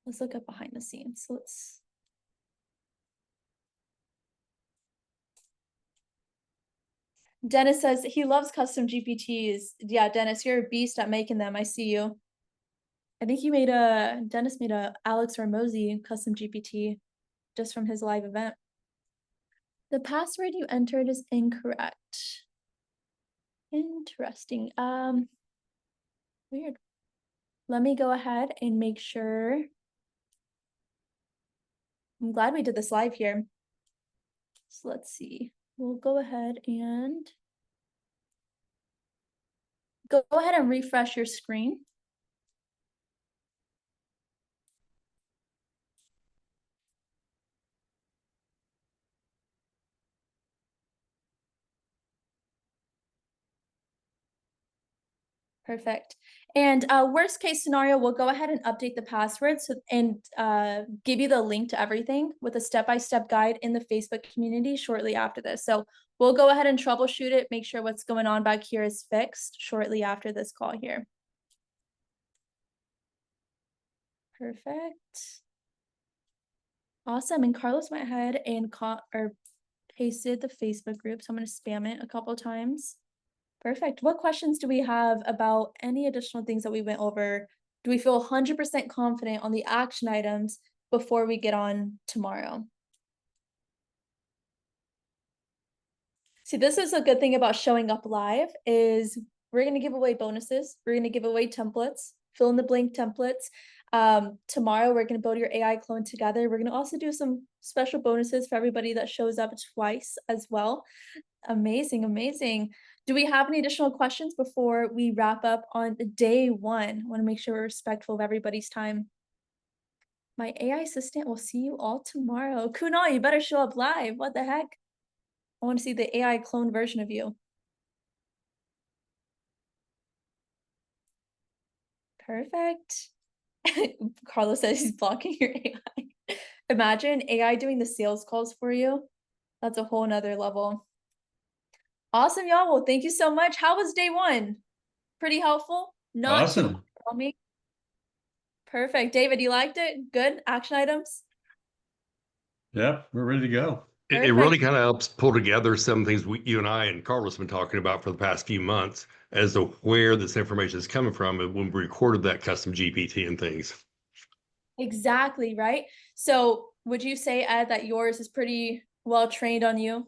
Let's look up behind the scenes. So Dennis says he loves custom GPTs. Yeah, Dennis, you're a beast at making them. I see you. I think Dennis made a Alex Ramosi custom GPT just from his live event. The password you entered is incorrect. Interesting. Weird. Let me go ahead and make sure. I'm glad we did this live here. So let's see. We'll go ahead and refresh your screen. Perfect. And worst case scenario, we'll go ahead and update the password and give you the link to everything with a step-by-step guide in the Facebook community shortly after this. So we'll go ahead and troubleshoot it, make sure what's going on back here is fixed shortly after this call here. Perfect. Awesome. And Carlos went ahead and pasted the Facebook group. So I'm going to spam it a couple times. Perfect. What questions do we have about any additional things that we went over? Do we feel 100% confident on the action items before we get on tomorrow? See, this is a good thing about showing up live is we're going to give away bonuses. We're going to give away templates, fill in the blank templates. Tomorrow, we're going to build your AI clone together. We're going to also do some special bonuses for everybody that shows up twice as well. Amazing, amazing. Do we have any additional questions before we wrap up on day one? I want to make sure we're respectful of everybody's time. My AI assistant will see you all tomorrow. Kunal, you better show up live. What the heck? I want to see the AI clone version of you. Perfect. Carlos says he's blocking your AI. Imagine AI doing the sales calls for you. That's a whole nother level. Awesome, y'all. Well, thank you so much. How was day one? Pretty helpful? Not too Awesome. overwhelming? Perfect. David, you liked it? Good action items? Yep, we're ready to go. It really Perfect. kind of helps pull together some things you and I and Carlos have been talking about for the past few months as to where this information is coming from and when we recorded that custom GPT and things. Exactly, right? So would you say, Ed, that yours is pretty well trained on you?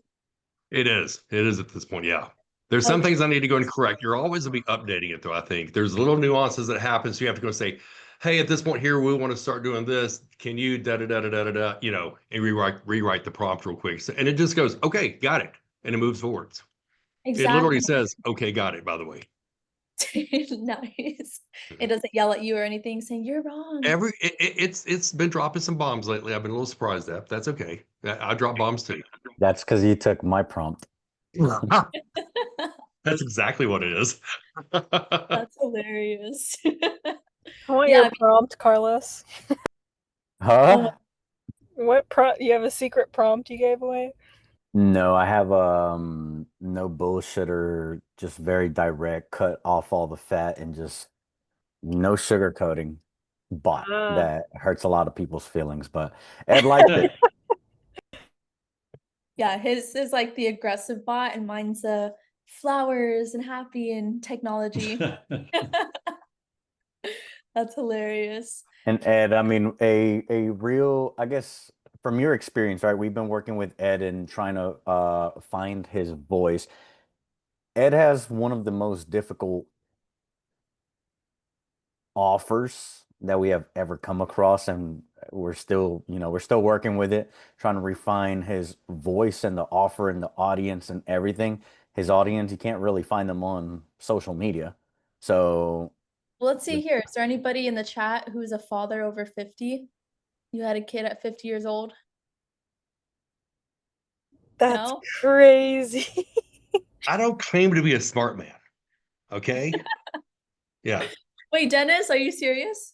It is. It is at this point. Yeah. There's some Okay. things I need to go and correct. You're always going to be updating it, though, I think. There's little nuances that happen. So you have to go say, hey, at this point here, we want to start doing this. Can you da da da da da da da, you know, and rewrite the prompt real quick. So, and it just goes, okay, got it. And it moves forwards. It literally Exactly. says, okay, got it, by the way. Nice. It doesn't yell at you or anything saying you're wrong. It's been dropping some bombs lately. I've been a little surprised at. That's okay. I drop bombs too. That's because you took my prompt. That's exactly what it is. That's hilarious. I want Yeah, your prompt, Carlos. Huh? What prompt? You have a secret prompt you gave away? No, I have no bullshitter, just very direct, cut off all the fat and just no sugarcoating bot Ah. that hurts a lot of people's feelings, but Ed liked it. Yeah, his is like the aggressive bot and mine's flowers and happy and technology. That's hilarious. And Ed, I mean, a real, I guess, from your experience, right? We've been working with Ed and trying to find his voice. Ed has one of the most difficult offers that we have ever come across, and we're still, we're still working with it, trying to refine his voice and the offer and the audience and everything. His audience, you can't really find them on social media. So Well, let's see here. Is there anybody in the chat who's a father over 50? You had a kid at 50 years old? That's No? crazy. I don't claim to be a smart man. Okay. Yeah. Wait, Dennis, are you serious?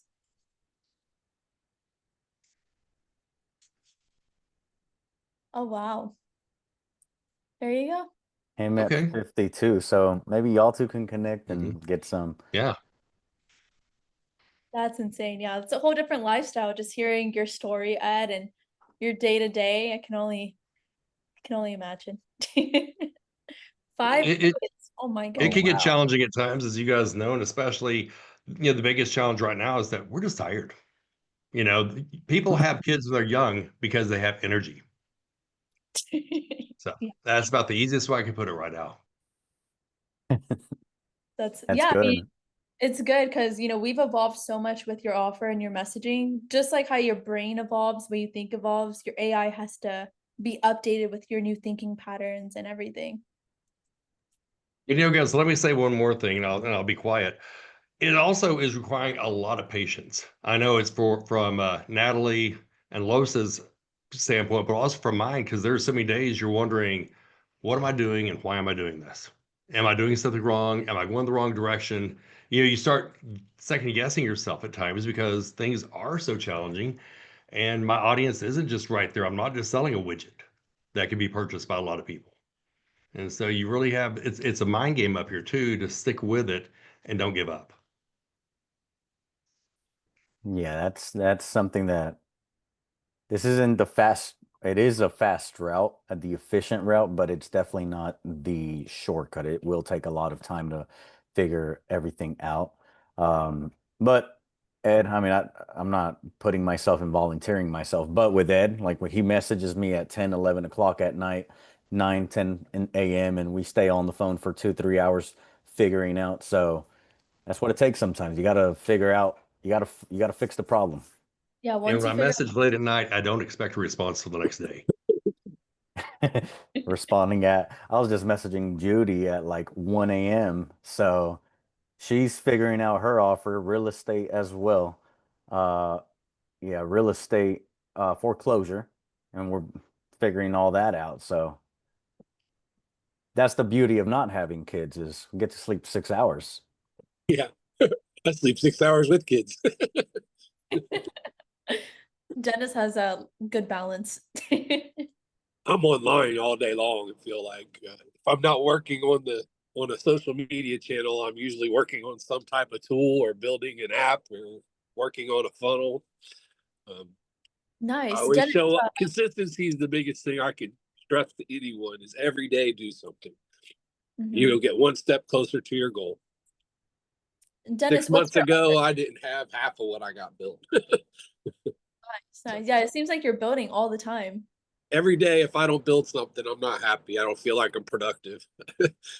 Oh, wow. There you go. him at Okay. 52. So maybe y'all two can connect and get some. Yeah. That's insane. Yeah, it's a whole different lifestyle. Just hearing your story, Ed, and your day to day. I can only imagine. 5 It kids. Oh my it god. can get wow. challenging at times, as you guys know, and especially, the biggest challenge right now is that we're just tired. People have kids when they're young because they have energy. So Yeah, that's about the easiest way I can put it right now. that's That's yeah. I mean, good. it's good because we've evolved so much with your offer and your messaging. Just like how your brain evolves, when you think evolves, your AI has to be updated with your new thinking patterns and everything. Guys, let me say one more thing, and I'll be quiet. It also is requiring a lot of patience. I know it's from Natalie and Los's standpoint, but also from mine, because there's so many days you're wondering, what am I doing and why am I doing this? Am I doing something wrong? Am I going the wrong direction? You start second guessing yourself at times because things are so challenging, and my audience isn't just right there. I'm not just selling a widget that can be purchased by a lot of people. And so you really have it's a mind game up here too, to stick with it and don't give up. Yeah, that's something that this isn't the fast. It is a fast route, the efficient route, but it's definitely not the shortcut. It will take a lot of time to figure everything out. But Ed, I mean, I'm not putting myself and volunteering myself, but with Ed, like when he messages me at 10, 11 o'clock at night, 9, 10 a.m., and we stay on the phone for 2, 3 hours figuring out. So that's what it takes sometimes. You got to figure out, you got to fix the problem. Yeah, And once when you I figure message late at night, I don't expect a response till the next day. Responding I was just messaging Judy at like 1 a.m. So she's figuring out her offer, real estate as well. Uh, yeah, real estate foreclosure, and we're figuring all that out. So that's the beauty of not having kids is we get to sleep 6 hours. Yeah, I sleep 6 hours with kids. Dennis has a good balance. I'm online all day long. I feel like if I'm not working on a social media channel, I'm usually working on some type of tool or building an app or working on a funnel. I Nice. always Dennis, show up. Consistency is the biggest thing I can stress to anyone. Is every day do something. mhm. You'll get one step closer to your goal. Dennis, 6 what's months your ago, I didn't have half of what I got built. nice? Yeah, it seems like you're building all the time. Every day, if I don't build something, I'm not happy. I don't feel like I'm productive.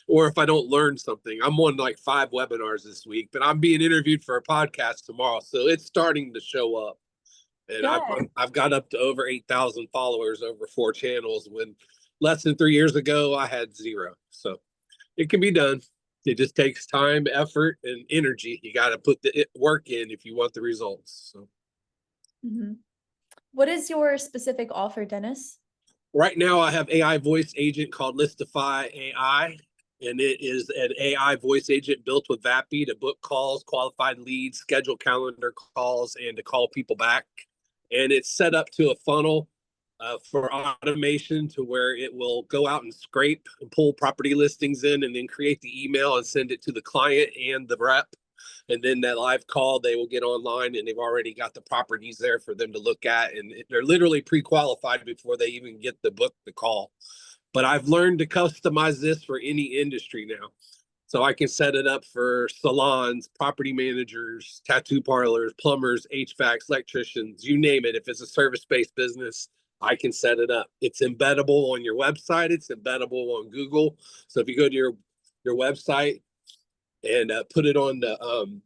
Or if I don't learn something, I'm on like 5 webinars this week, but I'm being interviewed for a podcast tomorrow. So it's starting to show up. And Good. I've got up to over 8,000 followers over 4 channels when less than 3 years ago, I had 0. So it can be done. It just takes time, effort, and energy. You got to put the work in if you want the results. So Mhm. What is your specific offer, Dennis? right now, I have AI voice agent called Listify AI, and it is an AI voice agent built with Vappy to book calls, qualified leads, schedule calendar calls, and to call people back. And it's set up to a funnel for automation to where it will go out and scrape and pull property listings in and then create the email and send it to the client and the rep. And then that live call, they will get online and they've already got the properties there for them to look at. And they're literally pre-qualified before they even get the book, the call. But I've learned to customize this for any industry now. So I can set it up for salons, property managers, tattoo parlors, plumbers, HVACs, electricians, you name it. If it's a service-based business, I can set it up. It's embeddable on your website. It's embeddable on Google. So if you go to your website and put it on the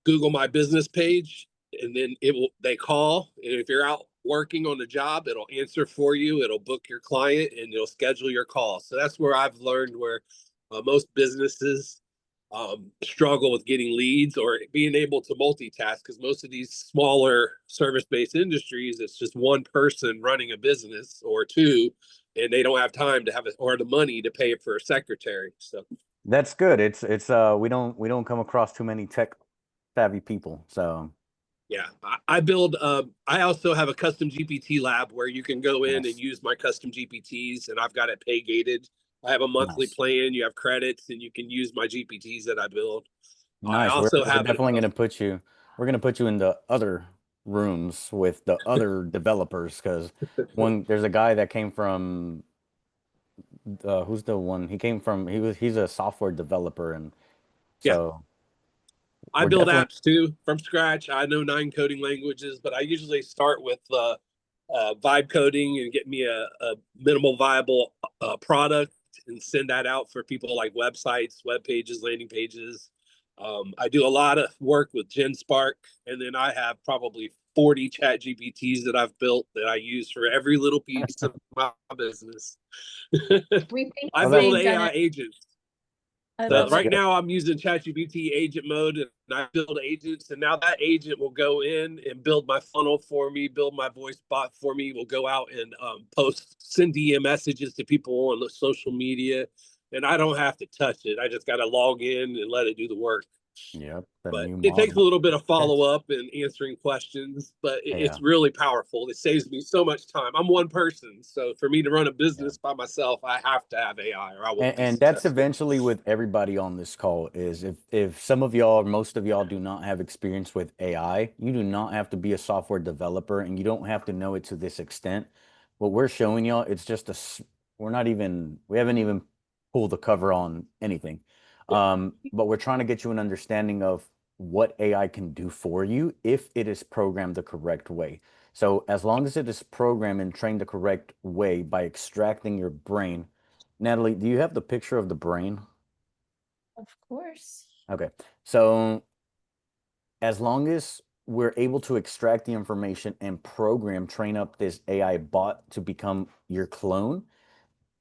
Google My Business page, and then they call, and if you're out working on the job, it'll answer for you. It'll book your client, and it'll schedule your call. So that's where I've learned where most businesses struggle with getting leads or being able to multitask, because most of these smaller service-based industries, it's just one person running a business or two, and they don't have time to have it or the money to pay for a secretary. So That's good. It's we don't come across too many tech savvy people. So yeah, I build. I also have a custom GPT lab where you can go in and nice. use my custom GPTs, and I've got it pay gated. I have a monthly Nice. plan. You have credits, and you can use my GPTs that I build. I Nice. also We're have it. definitely gonna put you we're gonna put you in the other rooms with the other developers because there's a guy that came from who's the one he came from he's a software developer and Yeah, so I we're build definitely apps too from scratch. I know 9 coding languages, but I usually start with vibe coding and get me a minimal viable product and send that out for people like websites, web pages, landing pages. I do a lot of work with GenSpark, and then I have probably 40 chat GPTs that I've built that I use for every little piece of my business. We think I well the that build same, AI Dennis. agents. I love that's Right it. good. now, I'm using ChatGPT agent mode, and I build agents. And now that agent will go in and build my funnel for me, build my voice bot for me. Will go out and send DM messages to people on the social media, and I don't have to touch it. I just got to log in and let it do the work. Yep, the But new it takes a model. little bit of follow up and answering questions, but Yeah, it's really powerful. It saves me so much time. I'm one person, so for me to run a yeah. business by myself, I have to have AI, or I won't be And that's successful. eventually with everybody on this call is if some of y'all, most of y'all do not have experience with AI, you do not have to be a software developer and you don't have to know it to this extent. What we're showing y'all, it's just we haven't even pulled the cover on anything. Yeah. But we're trying to get you an understanding of what AI can do for you if it is programmed the correct way. So as long as it is programmed and trained the correct way by extracting your brain. Natalie, do you have the picture of the brain? Of course. Okay. So as long as we're able to extract the information and train up this AI bot to become your clone,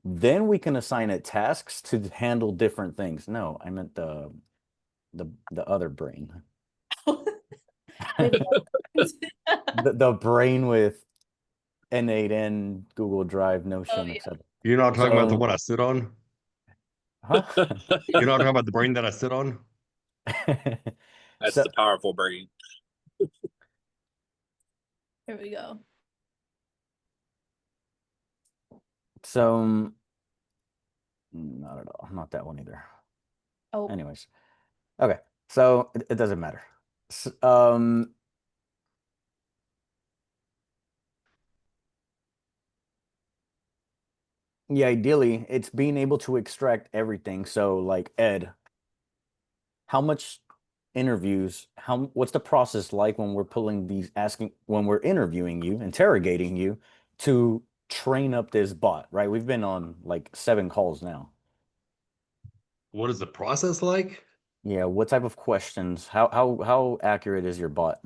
then we can assign it tasks to handle different things. No, I meant the other brain. With The brain with N8N, Google Drive, oh Notion, yeah. etc. You're not talking about the So, one I sit on? huh? You're not talking about the brain that I sit on? That's So, the powerful brain. Here we go. So, not at all. Not that one either. Oh, Anyways, okay. So it doesn't matter. Yeah, ideally, it's being able to extract everything. So, like Ed, how much interviews, what's the process like when we're pulling these, when we're interviewing you, interrogating you to train up this bot, right? We've been on like 7 calls now. What is the process like? Yeah, what type of questions? How accurate is your bot?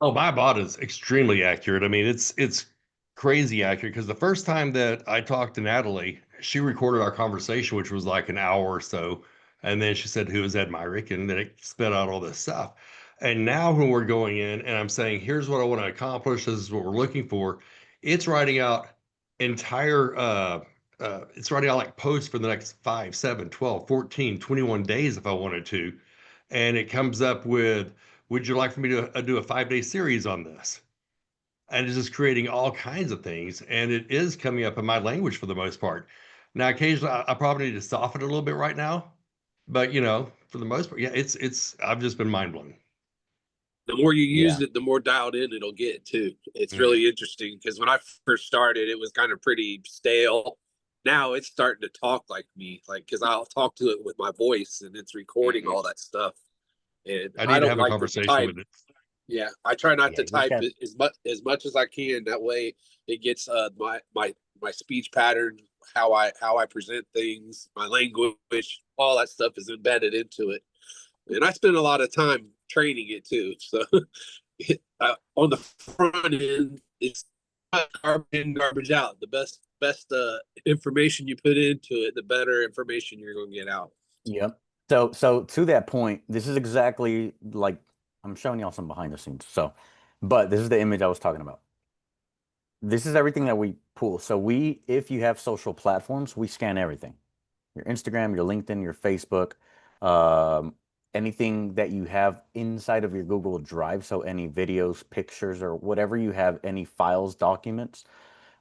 Oh, my bot is extremely accurate. I mean, it's crazy accurate because the first time that I talked to Natalie, she recorded our conversation, which was like an hour or so. And then she said, "Who is Ed Myrick?" And then it spit out all this stuff. And now when we're going in and I'm saying, "Here's what I want to accomplish, this is what we're looking for," it's writing out entire it's writing out like posts for the next 5, 7, 12, 14, 21 days if I wanted to. And it comes up with, "Would you like for me to do a 5-day series on this?" And it's just creating all kinds of things. And it is coming up in my language for the most part. Now, occasionally, I probably need to soften it a little bit right now. But, for the most part, yeah, I've just been mind blown. The more you Yeah. use it, the more dialed in it'll get too. It's Mhm. really interesting because when I first started, it was kind of pretty stale. Now it's starting to talk like me, like because I'll talk to it with my voice and it's recording Mhm. all that stuff. And I I need to don't have a like to conversation type. with it. Yeah, I try not Yeah, to you type can. it as much as I can. That way, it gets my speech pattern, how I present things, my language, all that stuff is embedded into it. And I spend a lot of time training it too. So on the front end, it's garbage in, garbage out. The best information you put into it, the better information you're going to get out. Yep. So to that point, this is exactly like I'm showing y'all some behind the scenes. So, but this is the image I was talking about. This is everything that we pull. So if you have social platforms, we scan everything. Your Instagram, your LinkedIn, your Facebook, um, anything that you have inside of your Google Drive. So any videos, pictures, or whatever you have, any files, documents,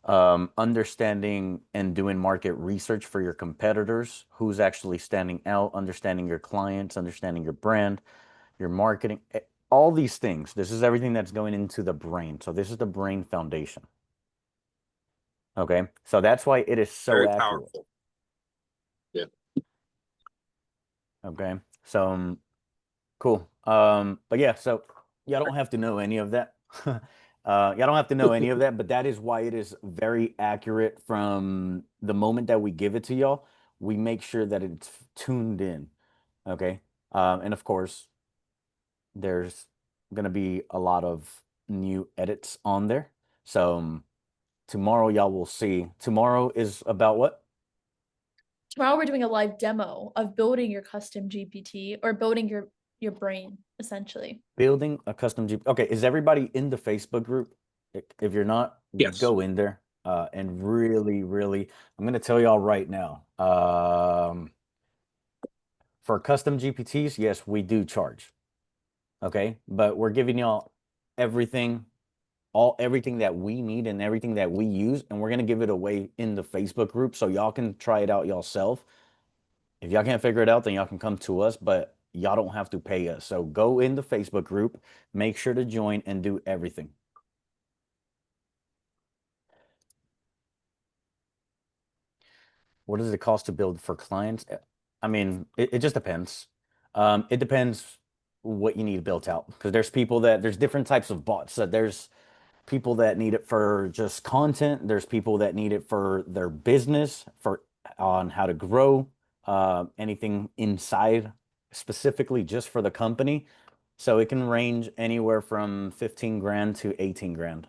understanding and doing market research for your competitors, who's actually standing out, understanding your clients, understanding your brand, your marketing, all these things. This is everything that's going into the brain. So this is the brain foundation. Okay. So that's why it is so Very accurate. powerful. Yeah. Okay. So cool. But yeah, so y'all don't have to know any of that. Y'all don't have to know any of that, but that is why it is very accurate from the moment that we give it to y'all. We make sure that it's tuned in. Okay. And of course, there's gonna be a lot of new edits on there. So tomorrow y'all will see. Tomorrow is about what? tomorrow we're doing a live demo of building your custom GPT or building your brain essentially. Building a custom GP. Okay, is everybody in the Facebook group? If you're not, Yes. go in there. And really, really, I'm gonna tell y'all right now. For custom GPTs, yes, we do charge. Okay, but we're giving y'all everything, everything that we need and everything that we use, and we're gonna give it away in the Facebook group so y'all can try it out yourself. If y'all can't figure it out, then y'all can come to us, but y'all don't have to pay us. So go in the Facebook group, make sure to join and do everything. What does it cost to build for clients? I mean, it just depends. It depends what you need built out because there's different types of bots. So there's people that need it for just content. There's people that need it for their business, for on how to grow, anything inside specifically just for the company. So it can range anywhere from 15 grand to 18 grand.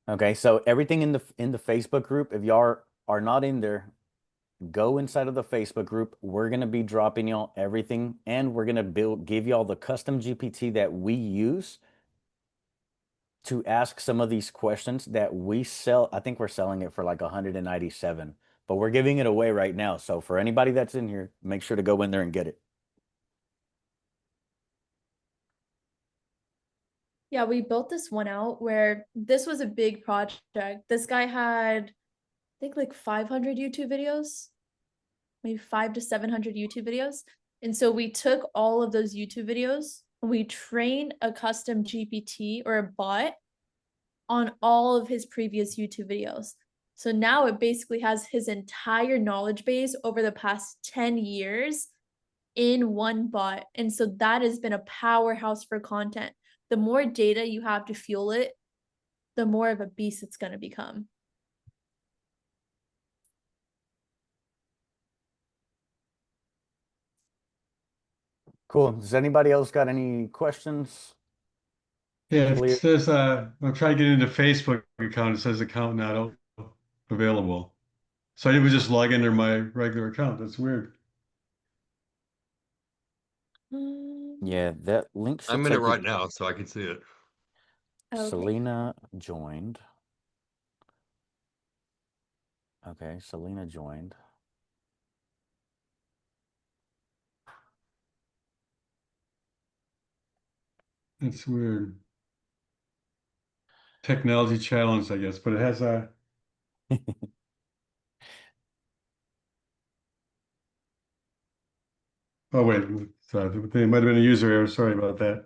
Okay, so everything in the Facebook group, if y'all are not in there, go inside of the Facebook group. We're gonna be dropping y'all everything, and we're gonna give y'all the custom GPT that we use to ask some of these questions that we sell. I think we're selling it for like 197, but we're giving it away right now. So for anybody that's in here, make sure to go in there and get it. Yeah, we built this one out where this was a big project. This guy had, I think, like 500 YouTube videos, maybe 500 to 700 YouTube videos. And so we took all of those YouTube videos and we trained a custom GPT or a bot on all of his previous YouTube videos. So now it basically has his entire knowledge base over the past 10 years in one bot. And so that has been a powerhouse for content. The more data you have to fuel it, the more of a beast it's going to become. Cool. Does anybody else got any questions? Yeah, it Clear. says, I'm trying to get into Facebook account. It says account not available. So I would just log into my regular account. That's weird. Yeah, that link should I'm in it take you. right now, so I can see it. Okay. Selena joined. Okay, Selena joined. That's weird. Technology challenge, I guess, but it has a. Oh wait, sorry, there might have been a user error. Sorry about that.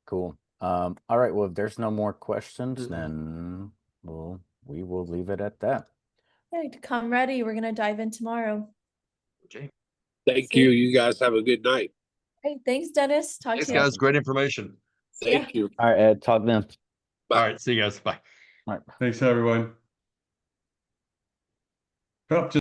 Cool. All right. Well, if there's no more questions, Mhm. then we will leave it at that. Okay, come ready. We're going to dive in tomorrow. Okay. Thank See? you. You guys have a good night. Hey, thanks, Dennis. Talk Thanks, to you. guys. Great information. Thank you. All right, Ed, talk then. Bye. All right. See you guys. Bye. All right. Thanks, everyone. Oh, just